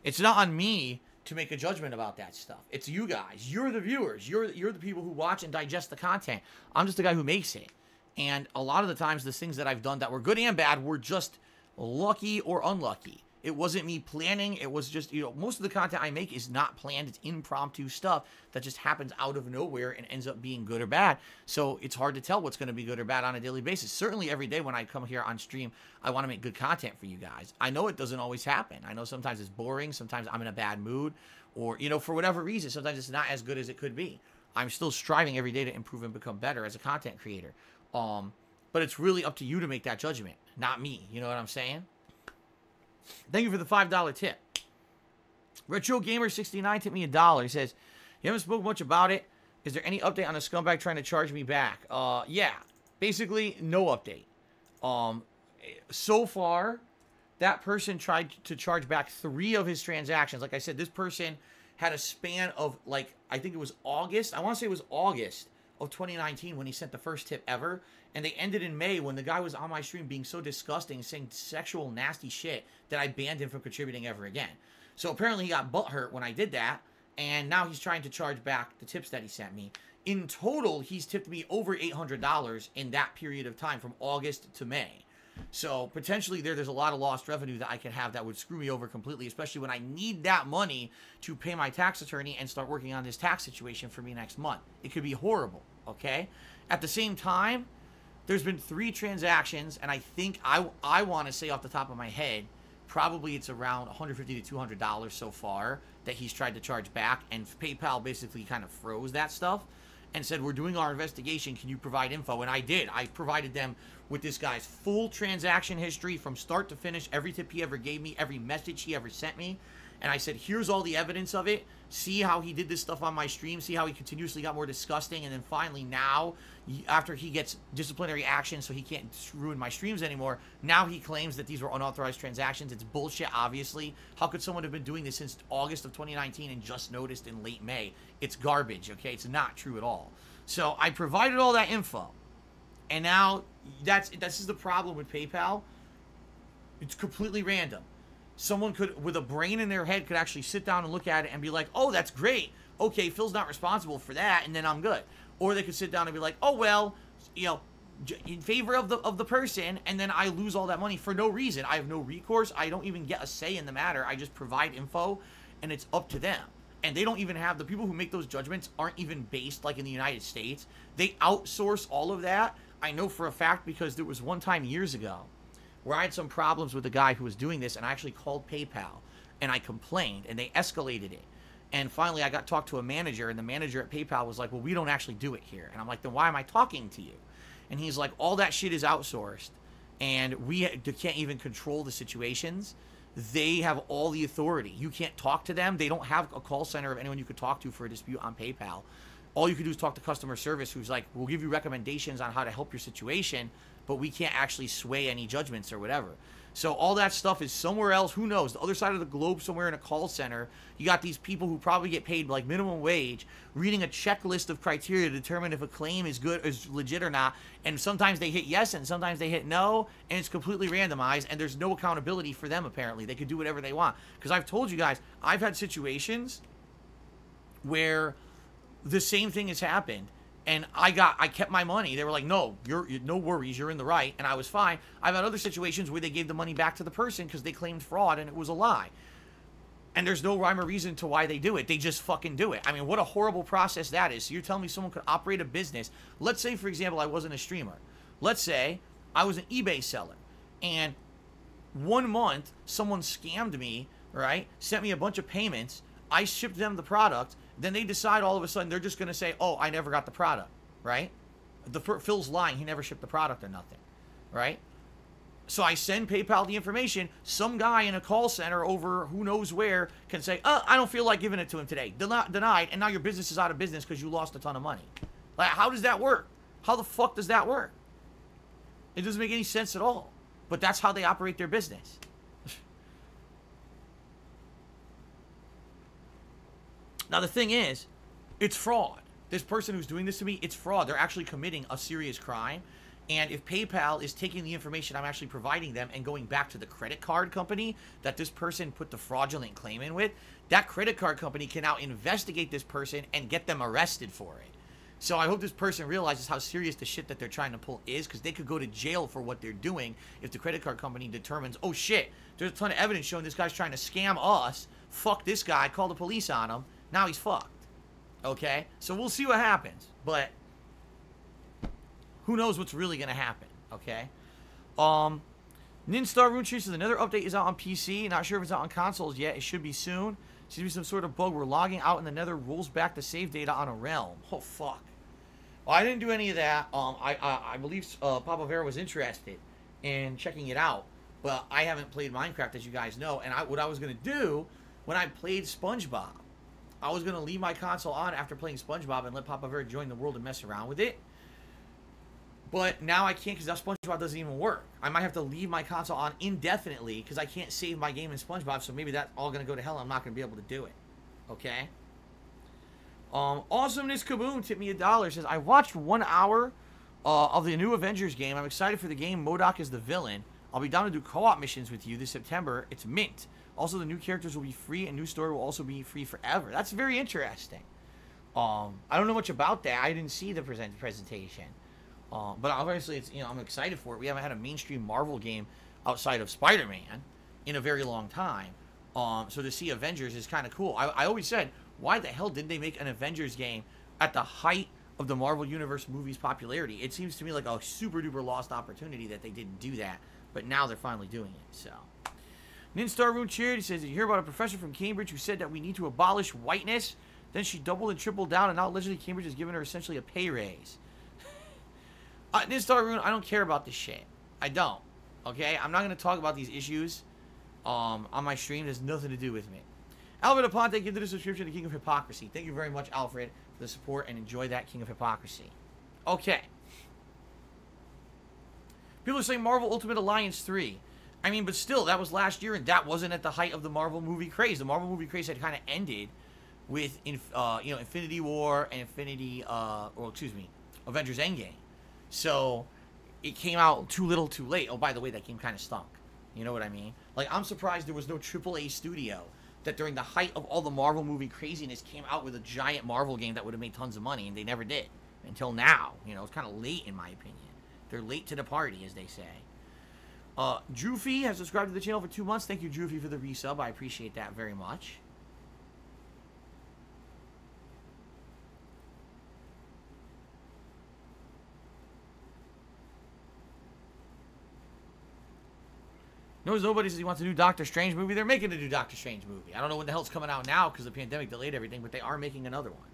It's not on me to make a judgment about that stuff. It's you guys. You're the viewers. You're the people who watch and digest the content. I'm just the guy who makes it. And a lot of the times, the things that I've done that were good and bad were just lucky or unlucky. It wasn't me planning. It was just, you know, most of the content I make is not planned. It's impromptu stuff that just happens out of nowhere and ends up being good or bad. So it's hard to tell what's going to be good or bad on a daily basis. Certainly every day when I come here on stream, I want to make good content for you guys. I know it doesn't always happen. I know sometimes it's boring. Sometimes I'm in a bad mood, or, you know, for whatever reason, sometimes it's not as good as it could be. I'm still striving every day to improve and become better as a content creator. But it's really up to you to make that judgment, not me. You know what I'm saying? Thank you for the $5 tip. Retro Gamer 69 tipped me $1. He says, you haven't spoken much about it. Is there any update on the scumbag trying to charge me back? Yeah. Basically, no update. So far, that person tried to charge back 3 of his transactions. Like I said, this person had a span of, like, I think it was August. I want to say it was August of 2019 when he sent the first tip ever. And they ended in May when the guy was on my stream being so disgusting, saying sexual, nasty shit that I banned him from contributing ever again. So apparently he got butthurt when I did that. And now he's trying to charge back the tips that he sent me. In total, he's tipped me over $800 in that period of time from August to May. So potentially there's a lot of lost revenue that I can have that would screw me over completely, especially when I need that money to pay my tax attorney and start working on this tax situation for me next month. It could be horrible, okay? At the same time, there's been 3 transactions, and I think I want to say off the top of my head, probably it's around $150 to $200 so far that he's tried to charge back, and PayPal basically kind of froze that stuff and said, we're doing our investigation, can you provide info? And I did. I provided them with this guy's full transaction history from start to finish, every tip he ever gave me, every message he ever sent me. And I said, here's all the evidence of it. See how he did this stuff on my stream. See how he continuously got more disgusting. And then finally now, after he gets disciplinary action so he can't ruin my streams anymore, now he claims that these were unauthorized transactions. It's bullshit, obviously. How could someone have been doing this since August of 2019 and just noticed in late May? It's garbage, okay? It's not true at all. So I provided all that info. And now, this is the problem with PayPal. It's completely random. Someone could, with a brain in their head, could actually sit down and look at it and be like, oh, that's great. Okay, Phil's not responsible for that, and then I'm good. Or they could sit down and be like, oh, well, you know, in favor of the person, and then I lose all that money for no reason. I have no recourse. I don't even get a say in the matter. I just provide info, and it's up to them. And they don't even have, the people who make those judgments aren't even based like in the United States. They outsource all of that. I know for a fact because there was one time years ago where I had some problems with the guy who was doing this, and I actually called PayPal, and I complained, and they escalated it. And finally, I got talked to a manager, and the manager at PayPal was like, well, we don't actually do it here. And I'm like, then why am I talking to you? And he's like, all that shit is outsourced, and we can't even control the situations. They have all the authority. You can't talk to them. They don't have a call center of anyone you could talk to for a dispute on PayPal. All you can do is talk to customer service, who's like, we'll give you recommendations on how to help your situation, but we can't actually sway any judgments or whatever. So all that stuff is somewhere else. Who knows? The other side of the globe, somewhere in a call center, you got these people who probably get paid like minimum wage, reading a checklist of criteria to determine if a claim is good, is legit or not. And sometimes they hit yes, and sometimes they hit no, and it's completely randomized, and there's no accountability for them, apparently. They could do whatever they want. Because I've told you guys, I've had situations where the same thing has happened. And I kept my money. They were like, no, you're no worries, you're in the right. And I was fine. I've had other situations where they gave the money back to the person because they claimed fraud and it was a lie. And there's no rhyme or reason to why they do it. They just fucking do it. I mean, what a horrible process that is. So you're telling me someone could operate a business. Let's say, for example, I wasn't a streamer. Let's say I was an eBay seller. And 1 month, someone scammed me, right? Sent me a bunch of payments. I shipped them the product. Then they decide all of a sudden they're just going to say, oh, I never got the product, right? Phil's lying. He never shipped the product or nothing, right? So I send PayPal the information. Some guy in a call center over who knows where can say, oh, I don't feel like giving it to him today. Denied. And now your business is out of business because you lost a ton of money. Like, how does that work? How the fuck does that work? It doesn't make any sense at all. But that's how they operate their business. Now, the thing is, it's fraud. This person who's doing this to me, it's fraud. They're actually committing a serious crime. And if PayPal is taking the information I'm actually providing them and going back to the credit card company that this person put the fraudulent claim in with, that credit card company can now investigate this person and get them arrested for it. So I hope this person realizes how serious the shit that they're trying to pull is, because they could go to jail for what they're doing if the credit card company determines, oh shit, there's a ton of evidence showing this guy's trying to scam us. Fuck this guy, call the police on him. Now he's fucked. Okay? So we'll see what happens. But who knows what's really going to happen. Okay? Ninstar Rune Tree says another update is out on PC. Not sure if it's out on consoles yet. It should be soon. Seems to be some sort of bug where logging out in the nether rolls back the save data on a realm. Oh, fuck. Well, I didn't do any of that. I believe Papa Vera was interested in checking it out. But I haven't played Minecraft, as you guys know. And what I was going to do when I played SpongeBob, I was going to leave my console on after playing SpongeBob and let Papa Vera join the world and mess around with it. But now I can't because that SpongeBob doesn't even work. I might have to leave my console on indefinitely because I can't save my game in SpongeBob, so maybe that's all going to go to hell and I'm not going to be able to do it. Okay? Awesomeness Kaboom tipped me $1. Says, I watched 1 hour of the new Avengers game. I'm excited for the game. MODOK is the villain. I'll be down to do co-op missions with you this September. It's mint. Also, the new characters will be free, and new story will also be free forever. That's very interesting. I don't know much about that. I didn't see the presentation. But obviously, it's, I'm excited for it. We haven't had a mainstream Marvel game outside of Spider-Man in a very long time. So to see Avengers is kind of cool. I always said, why the hell didn't they make an Avengers game at the height of the Marvel Universe movies' popularity? It seems to me like a super-duper lost opportunity that they didn't do that. But now they're finally doing it, so... Ninstar Rune Charity says, you hear about a professor from Cambridge who said that we need to abolish whiteness? Then she doubled and tripled down, and now allegedly Cambridge has given her essentially a pay raise. Ninstar Rune, I don't care about this shit. I don't. Okay? I'm not going to talk about these issues on my stream. There's nothing to do with me. Alfred Aponte, give the subscription to King of Hypocrisy. Thank you very much, Alfred, for the support, and enjoy that King of Hypocrisy. Okay. People are saying Marvel Ultimate Alliance 3. I mean, but still, that was last year, and that wasn't at the height of the Marvel movie craze. The Marvel movie craze had kind of ended with, Infinity War and Avengers Endgame. So, it came out too little too late. Oh, by the way, that game kind of stunk. You know what I mean? Like, I'm surprised there was no AAA studio that during the height of all the Marvel movie craziness came out with a giant Marvel game that would have made tons of money, and they never did. Until now. It's kind of late, in my opinion. They're late to the party, as they say. Droofy has subscribed to the channel for 2 months. Thank you, Droofy, for the resub. I appreciate that very much. Nobody says he wants a new Doctor Strange movie. They're making a new Doctor Strange movie. I don't know when the hell it's coming out now because the pandemic delayed everything, but they are making another one.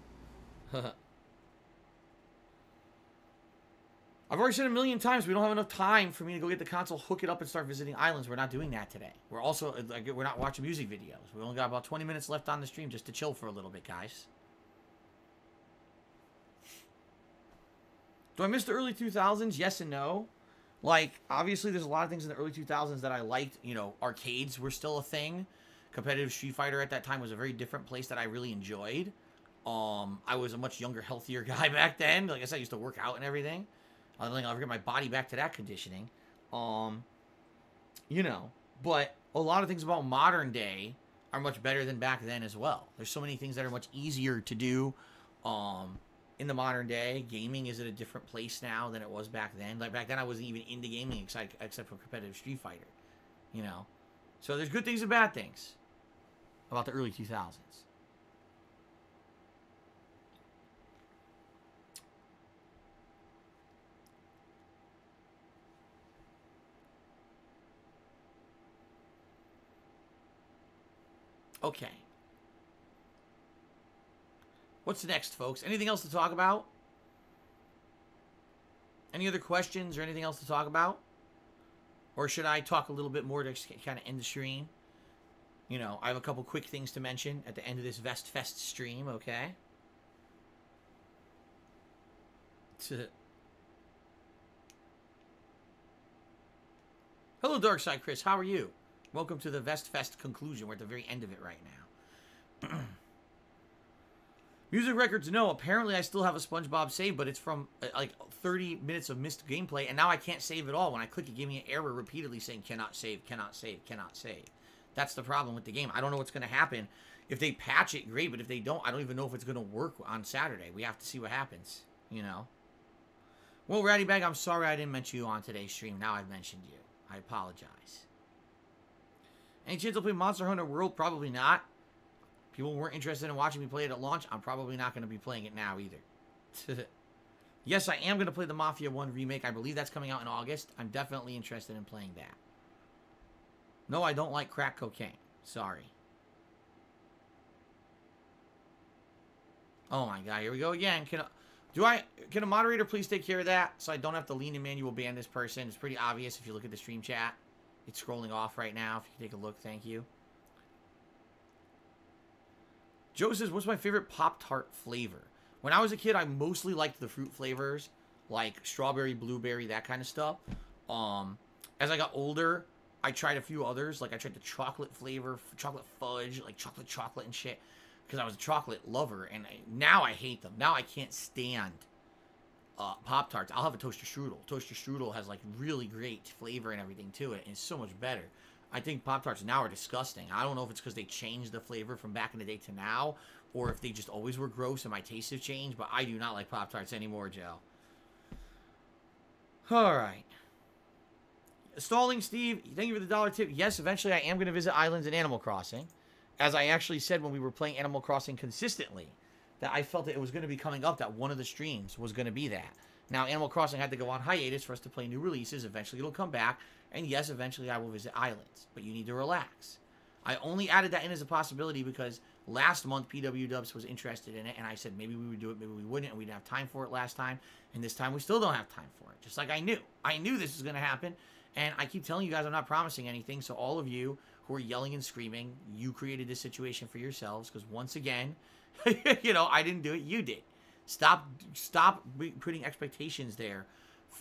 I've already said a million times, we don't have enough time for me to go get the console, hook it up, and start visiting islands. We're not doing that today. We're also, we're not watching music videos. We only got about 20 minutes left on the stream just to chill for a little bit, guys. Do I miss the early 2000s? Yes and no. Like, obviously, there's a lot of things in the early 2000s that I liked. Arcades were still a thing. Competitive Street Fighter at that time was a very different place that I really enjoyed. I was a much younger, healthier guy back then. Like I said, I used to work out and everything. I don't think I'll ever get my body back to that conditioning. But a lot of things about modern day are much better than back then as well. There's so many things that are much easier to do. In the modern day, gaming is at a different place now than it was back then. Like back then, I wasn't even into gaming except for competitive Street Fighter, you know. So there's good things and bad things about the early 2000s. Okay. What's next, folks? Anything else to talk about? Any other questions or anything else to talk about? Or should I talk a little bit more to kind of end the stream? You know, I have a couple quick things to mention at the end of this Vestfest stream, okay? Hello, Darkside Chris. How are you? Welcome to the Vestfest conclusion. We're at the very end of it right now. Music records, no. Apparently, I still have a SpongeBob save, but it's from like 30 minutes of missed gameplay, and now I can't save at all. When I click, it gave me an error repeatedly saying cannot save, cannot save, cannot save. That's the problem with the game. I don't know what's going to happen. If they patch it, great, but if they don't, I don't even know if it's going to work on Saturday. We have to see what happens, you know. Well, Ratty Bag, I'm sorry I didn't mention you on today's stream. Now I've mentioned you. I apologize. Any chance I'll play Monster Hunter World? Probably not. People weren't interested in watching me play it at launch. I'm probably not going to be playing it now either. Yes, I am going to play the Mafia 1 remake. I believe that's coming out in August. I'm definitely interested in playing that. No, I don't like crack cocaine. Sorry. Oh my god, here we go again. Can a moderator please take care of that so I don't have to lean in manual ban this person? It's pretty obvious if you look at the stream chat. It's scrolling off right now. If you can take a look, thank you. Joe says, what's my favorite Pop-Tart flavor? When I was a kid, I mostly liked the fruit flavors, like strawberry, blueberry, that kind of stuff. As I got older, I tried a few others. Like, I tried the chocolate flavor, chocolate fudge, like chocolate and shit, because I was a chocolate lover, and now I hate them. Now I can't stand Pop-Tarts. I'll have a toaster strudel. Toaster strudel has, like, really great flavor and everything to it, and it's so much better. I think Pop-Tarts now are disgusting. I don't know if it's because they changed the flavor from back in the day to now, or if they just always were gross and my tastes have changed, but I do not like Pop-Tarts anymore, Joe. Alright. Stalling Steve, thank you for the $1 tip. Yes, eventually I am going to visit islands in Animal Crossing. As I actually said when we were playing Animal Crossing consistently, that I felt that it was going to be coming up, that one of the streams was going to be that. Now, Animal Crossing had to go on hiatus for us to play new releases. Eventually it'll come back. And yes, eventually I will visit islands, but you need to relax. I only added that in as a possibility because last month PW Dubs was interested in it, and I said maybe we would do it, maybe we wouldn't, and we didn't have time for it last time, and this time we still don't have time for it, just like I knew. I knew this was going to happen, and I keep telling you guys I'm not promising anything, so all of you who are yelling and screaming, you created this situation for yourselves, because once again, you know, I didn't do it, you did. Stop putting expectations there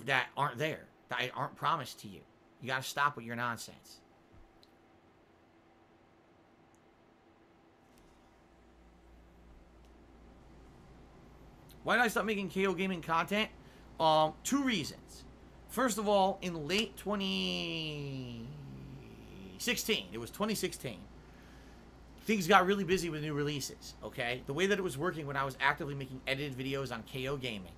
that aren't there, that aren't promised to you. You gotta stop with your nonsense. Why did I stop making KO Gaming content? 2 reasons. First of all, in late 2016, it was 2016, things got really busy with new releases, okay? The way that it was working when I was actively making edited videos on KO Gaming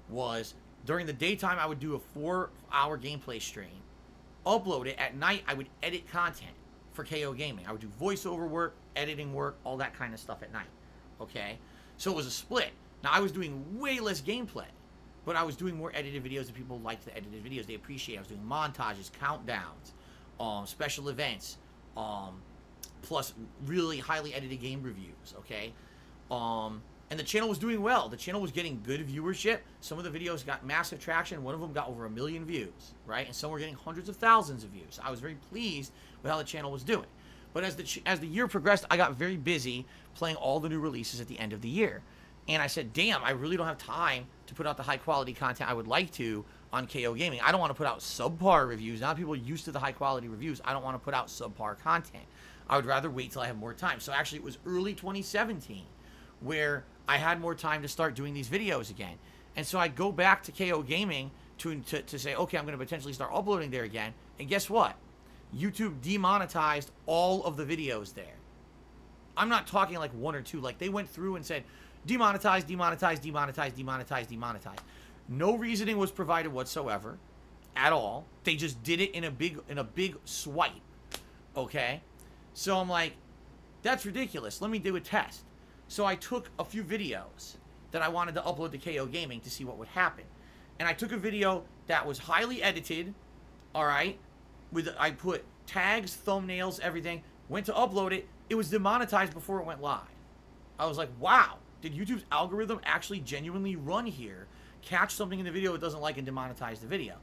was during the daytime I would do a 4-hour gameplay stream, upload it. At night, I would edit content for KO Gaming. I would do voiceover work, editing work, all that kind of stuff at night. Okay? So it was a split. Now, I was doing way less gameplay, but I was doing more edited videos, and people liked the edited videos. They appreciate it. I was doing montages, countdowns, special events, plus really highly edited game reviews, okay? And the channel was doing well. The channel was getting good viewership. Some of the videos got massive traction. One of them got over 1 million views, right? And some were getting hundreds of thousands of views. I was very pleased with how the channel was doing. But as the year progressed, I got very busy playing all the new releases at the end of the year. And I said, damn, I really don't have time to put out the high-quality content I would like to on KO Gaming. I don't want to put out subpar reviews. Now people are used to the high-quality reviews. I don't want to put out subpar content. I would rather wait till I have more time. So actually, it was early 2017 where I had more time to start doing these videos again. And so I go back to KO Gaming to say, okay, I'm going to potentially start uploading there again. And guess what? YouTube demonetized all of the videos there. I'm not talking like 1 or 2. Like, they went through and said, demonetized, demonetized, demonetized, demonetized, demonetized. No reasoning was provided whatsoever at all. They just did it in a big swipe. Okay? So I'm like, that's ridiculous. Let me do a test. So I took a few videos that I wanted to upload to KO Gaming to see what would happen. And I took a video that was highly edited, all right? I put tags, thumbnails, everything. Went to upload it. It was demonetized before it went live. I was like, wow, did YouTube's algorithm actually genuinely run here, catch something in the video it doesn't like, and demonetize the video?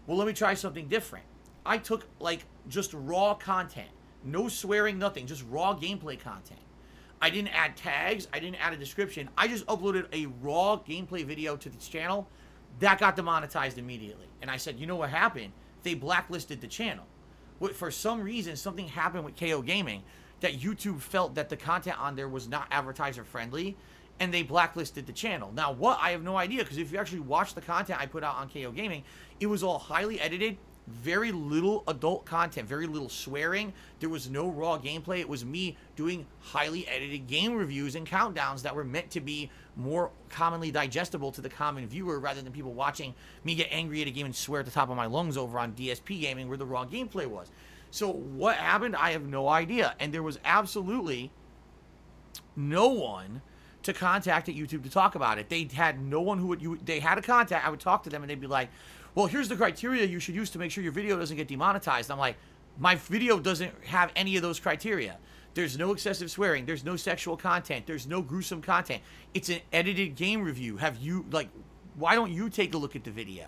Well, let me try something different. I took, like, just raw content. No swearing, nothing. Just raw gameplay content. I didn't add tags. I didn't add a description. I just uploaded a raw gameplay video to this channel. That got demonetized immediately. And I said, you know what happened? They blacklisted the channel. For some reason, something happened with KO Gaming that YouTube felt that the content on there was not advertiser friendly, and they blacklisted the channel. Now, what? I have no idea, because if you actually watch the content I put out on KO Gaming, it was all highly edited, very little adult content, very little swearing. There was no raw gameplay. It was me doing highly edited game reviews and countdowns that were meant to be more commonly digestible to the common viewer, rather than people watching me get angry at a game and swear at the top of my lungs over on DSPGaming, where the raw gameplay was. So what happened? I have no idea. And there was absolutely no one to contact at YouTube to talk about it. They had no one who would, they had a contact. I would talk to them and they'd be like, well, here's the criteria you should use to make sure your video doesn't get demonetized. I'm like, my video doesn't have any of those criteria. There's no excessive swearing. There's no sexual content. There's no gruesome content. It's an edited game review. Have you, like, why don't you take a look at the video,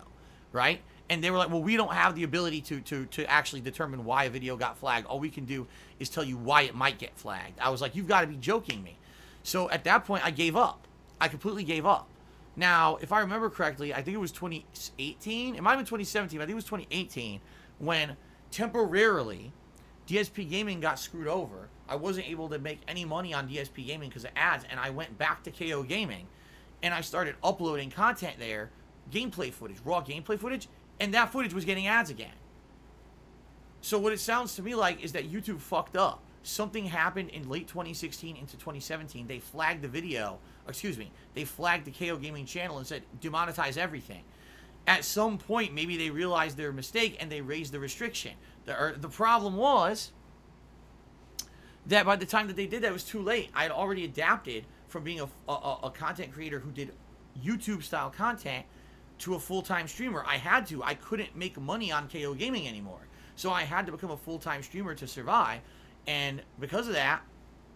right? And they were like, well, we don't have the ability to actually determine why a video got flagged. All we can do is tell you why it might get flagged. I was like, you've got to be joking me. So at that point, I gave up. I completely gave up. Now, if I remember correctly, I think it was 2018. It might have been 2017, but I think it was 2018 when temporarily DSPGaming got screwed over. I wasn't able to make any money on DSPGaming because of ads, and I went back to KO Gaming, and I started uploading content there, gameplay footage, raw gameplay footage, and that footage was getting ads again. So what it sounds to me like is that YouTube fucked up. Something happened in late 2016 into 2017. They flagged the video, excuse me, they flagged the KO Gaming channel and said, demonetize everything. At some point, maybe they realized their mistake and they raised the restriction. The problem was that by the time that they did that, it was too late. I had already adapted from being a content creator who did YouTube-style content to a full-time streamer. I had to. I couldn't make money on KO Gaming anymore. So I had to become a full-time streamer to survive. And because of that,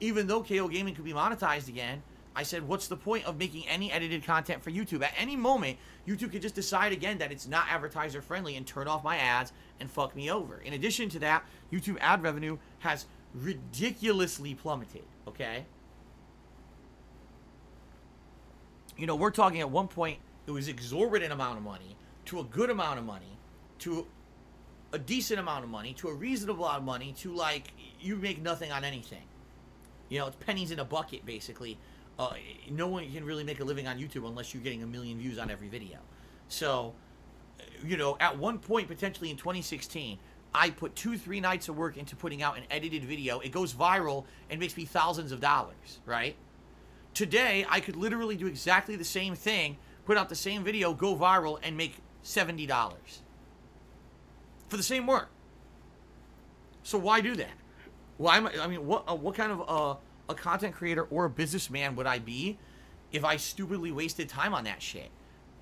even though KO Gaming could be monetized again, I said, what's the point of making any edited content for YouTube? At any moment, YouTube could just decide again that it's not advertiser friendly and turn off my ads and fuck me over. In addition to that, YouTube ad revenue has ridiculously plummeted, okay? You know, we're talking at one point, it was exorbitant amount of money, to a good amount of money, to a decent amount of money, to a reasonable amount of money, to, like, you make nothing on anything. You know, it's pennies in a bucket, basically. No one can really make a living on YouTube unless you're getting 1 million views on every video. So, you know, at one point, potentially in 2016, I put 2-3 nights of work into putting out an edited video. It goes viral and makes me thousands of dollars, right? Today, I could literally do exactly the same thing, put out the same video, go viral, and make $70 for the same work. So why do that? Why am I mean, what kind of a content creator or a businessman would I be if I stupidly wasted time on that shit?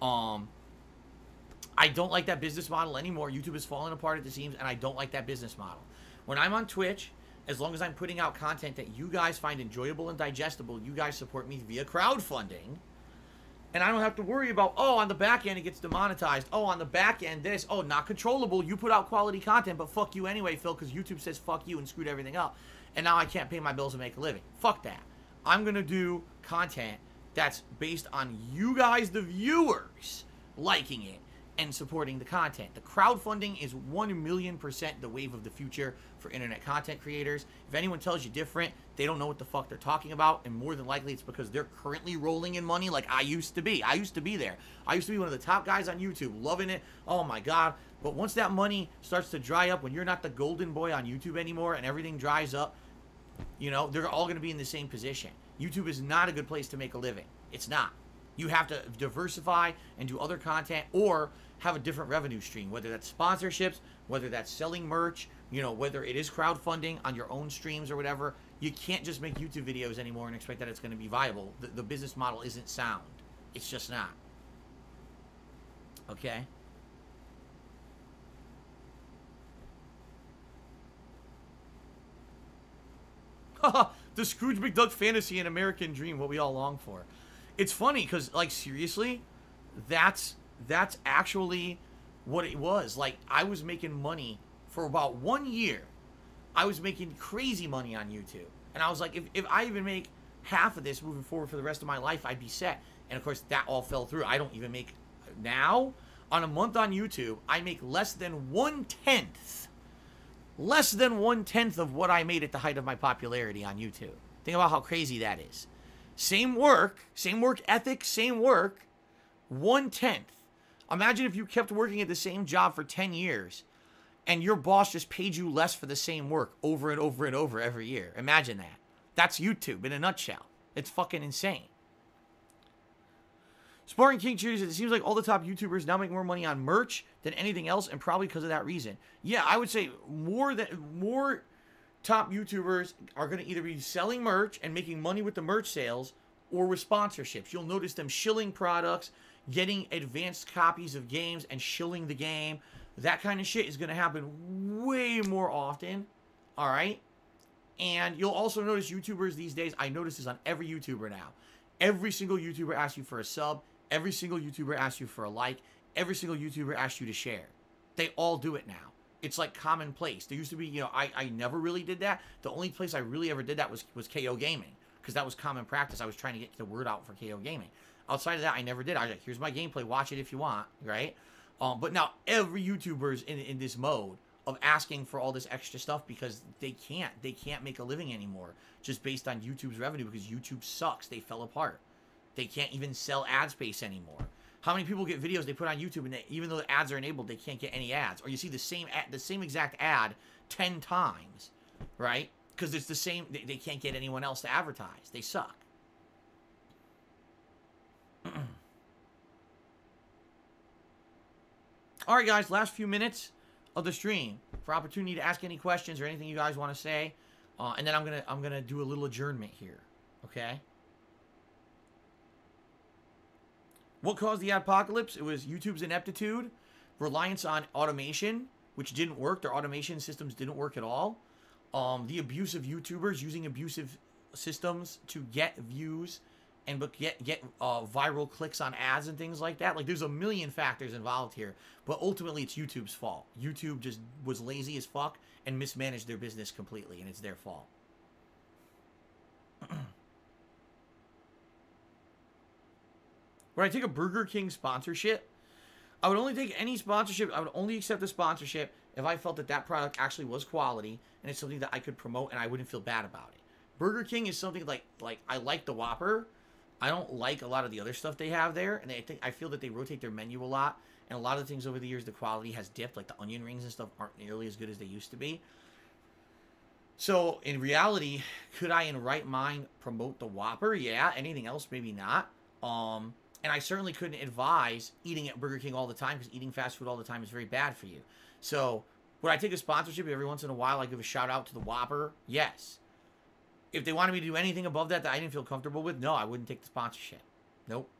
I don't like that business model anymore. YouTube is falling apart at the seams, and I don't like that business model. When I'm on Twitch, as long as I'm putting out content that you guys find enjoyable and digestible, you guys support me via crowdfunding. And I don't have to worry about, oh, on the back end it gets demonetized. Oh, on the back end this. Oh, not controllable. You put out quality content, but fuck you anyway, Phil, because YouTube says fuck you and screwed everything up. And now I can't pay my bills and make a living. Fuck that. I'm going to do content that's based on you guys, the viewers, liking it and supporting the content. The crowdfunding is 1,000,000% the wave of the future for internet content creators. If anyone tells you different, they don't know what the fuck they're talking about, and more than likely it's because they're currently rolling in money like I used to be. I used to be there. I used to be one of the top guys on YouTube, loving it. Oh my God. But once that money starts to dry up, when you're not the golden boy on YouTube anymore and everything dries up, You know, they're all going to be in the same position. YouTube is not a good place to make a living. It's not. You have to diversify and do other content or have a different revenue stream, whether that's sponsorships, whether that's selling merch, you know, whether it is crowdfunding on your own streams or whatever. You can't just make YouTube videos anymore and expect that it's going to be viable. The business model isn't sound. It's just not. Okay? The Scrooge McDuck fantasy and American dream, what we all long for. It's funny because, like, seriously, that's actually what it was. Like, I was making money for about 1 year. I was making crazy money on YouTube. And I was like, if I even make half of this moving forward for the rest of my life, I'd be set. And, of course, that all fell through. I don't even make now, on a month on YouTube, I make less than 1/10. Less than 1/10 of what I made at the height of my popularity on YouTube. Think about how crazy that is. Same work ethic, same work, 1/10. Imagine if you kept working at the same job for 10 years and your boss just paid you less for the same work over and over and over every year. Imagine that. That's YouTube in a nutshell. It's fucking insane. Spartan King Cheers, it seems like all the top YouTubers now make more money on merch than anything else, and probably because of that reason. Yeah, I would say more top YouTubers are going to either be selling merch and making money with the merch sales or with sponsorships. You'll notice them shilling products, getting advanced copies of games and shilling the game. That kind of shit is going to happen way more often. All right? And you'll also notice YouTubers these days, I notice this on every YouTuber now. Every single YouTuber asks you for a sub. Every single YouTuber asks you for a like. Every single YouTuber asks you to share. They all do it now. It's like commonplace. There used to be, you know, I never really did that. The only place I really ever did that was KO Gaming, because that was common practice. I was trying to get the word out for KO Gaming. Outside of that, I never did. I was like, here's my gameplay. Watch it if you want, right? But now every YouTuber is in this mode of asking for all this extra stuff because they can't make a living anymore just based on YouTube's revenue, because YouTube sucks. They fell apart. They can't even sell ad space anymore. How many people get videos they put on YouTube and even though the ads are enabled, they can't get any ads? Or you see the same exact ad 10 times, right? Because it's the same. They can't get anyone else to advertise. They suck. All right, guys. Last few minutes of the stream for opportunity to ask any questions or anything you guys want to say, and then I'm gonna do a little adjournment here. Okay. What caused the apocalypse? It was YouTube's ineptitude, reliance on automation, which didn't work. Their automation systems didn't work at all. The abuse of YouTubers using abusive systems to get views and get viral clicks on ads and things like that. Like, there's a million factors involved here, but ultimately it's YouTube's fault. YouTube just was lazy as fuck and mismanaged their business completely, and it's their fault. Would I take a Burger King sponsorship? I would only take any sponsorship. I would only accept the sponsorship if I felt that that product actually was quality and it's something that I could promote and I wouldn't feel bad about it. Burger King is something like I like the Whopper. I don't like a lot of the other stuff they have there, and I feel that they rotate their menu a lot, and a lot of the things over the years, the quality has dipped. Like the onion rings and stuff aren't nearly as good as they used to be. So in reality, could I in right mind promote the Whopper? Yeah. Anything else? Maybe not. And I certainly couldn't advise eating at Burger King all the time, because eating fast food all the time is very bad for you. So would I take a sponsorship every once in a while? I give a shout out to the Whopper? Yes. If they wanted me to do anything above that I didn't feel comfortable with, no, I wouldn't take the sponsorship. Nope.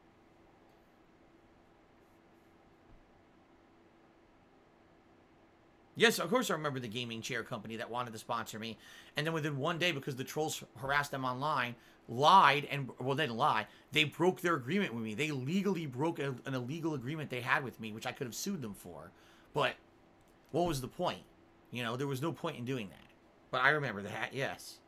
Yes, of course I remember the gaming chair company that wanted to sponsor me. And then within one day, because the trolls harassed them online, lied, and, well, they didn't lie. They broke their agreement with me. They legally broke an illegal agreement they had with me, which I could have sued them for. But what was the point? You know, there was no point in doing that. But I remember that, yes.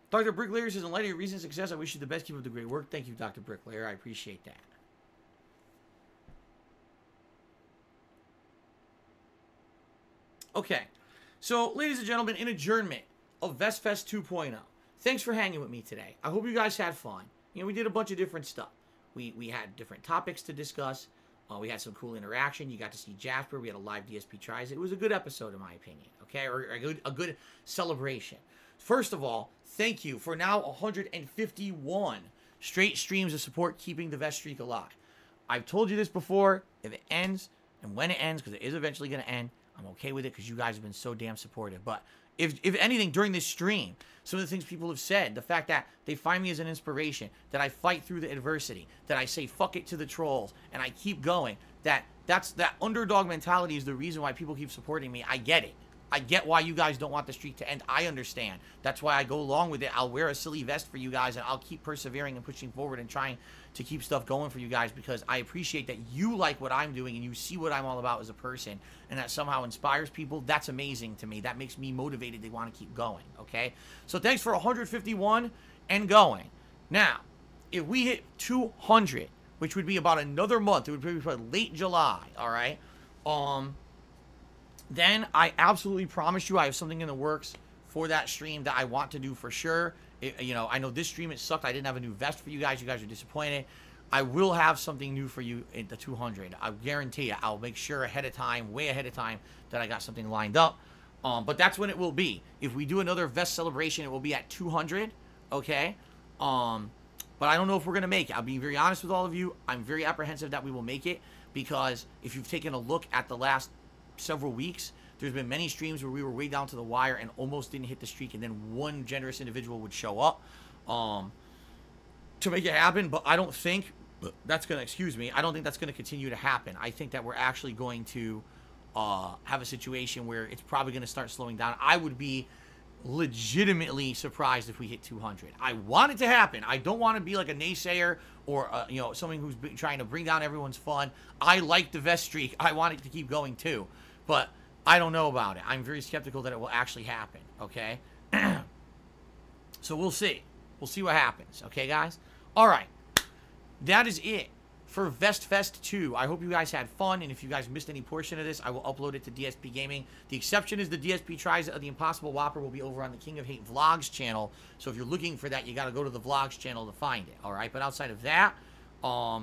Dr. Bricklayer says, in light of your recent success, I wish you the best. Keep up the great work. Thank you, Dr. Bricklayer. I appreciate that. Okay. So, ladies and gentlemen, in adjournment of Vestfest 2.0, thanks for hanging with me today. I hope you guys had fun. You know, we did a bunch of different stuff. We had different topics to discuss. We had some cool interaction. You got to see Jasper. We had a live DSP tries. It was a good episode, in my opinion. Okay, or a good celebration. First of all, thank you for now 151 straight streams of support keeping the Vest streak alive. I've told you this before. If it ends, and when it ends, because it is eventually going to end, I'm okay with it because you guys have been so damn supportive. But if anything, during this stream, some of the things people have said, the fact that they find me as an inspiration, that I fight through the adversity, that I say fuck it to the trolls, and I keep going, that underdog mentality is the reason why people keep supporting me. I get it. I get why you guys don't want the streak to end. I understand. That's why I go along with it. I'll wear a silly vest for you guys, and I'll keep persevering and pushing forward and trying to keep stuff going for you guys, because I appreciate that you like what I'm doing and you see what I'm all about as a person, and that somehow inspires people. That's amazing to me. That makes me motivated to want to keep going, okay? So thanks for 151 and going. Now, if we hit 200, which would be about another month, it would be about late July, all right? Then I absolutely promise you I have something in the works for that stream that I want to do for sure. You know, I know this stream, it sucked. I didn't have a new vest for you guys. You guys are disappointed. I will have something new for you at the 200. I guarantee you. I'll make sure ahead of time, way ahead of time, that I got something lined up. But that's when it will be. If we do another vest celebration, it will be at 200, okay? But I don't know if we're going to make it. I'll be very honest with all of you. I'm very apprehensive that we will make it, because if you've taken a look at the last several weeks, there's been many streams where we were way down to the wire and almost didn't hit the streak, and then one generous individual would show up to make it happen. But I don't think that's going to, I don't think that's going to continue to happen. I think that we're actually going to have a situation where it's probably going to start slowing down. I would be legitimately surprised if we hit 200. I want it to happen. I don't want to be like a naysayer or you know, someone who's trying to bring down everyone's fun. I like the vest streak. I want it to keep going too, but I don't know about it. I'm very skeptical that it will actually happen, okay? So we'll see. We'll see what happens, okay, guys? All right. That is it for Vestfest 2. I hope you guys had fun, and if you guys missed any portion of this, I will upload it to DSPGaming. The exception is the DSP tries of the Impossible Whopper will be over on the King of Hate Vlogs channel, so if you're looking for that, you got to go to the Vlogs channel to find it, all right? But outside of that, I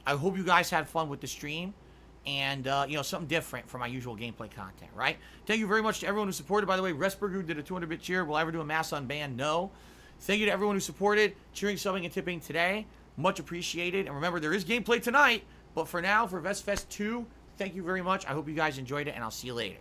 hope you guys had fun with the stream, and, you know, something different from my usual gameplay content, right? Thank you very much to everyone who supported. By the way, Respergu did a 200-bit cheer. Will I ever do a mass unban? No. Thank you to everyone who supported, cheering, subbing, and tipping today. Much appreciated. And remember, there is gameplay tonight. But for now, for Vestfest 2, thank you very much. I hope you guys enjoyed it, and I'll see you later.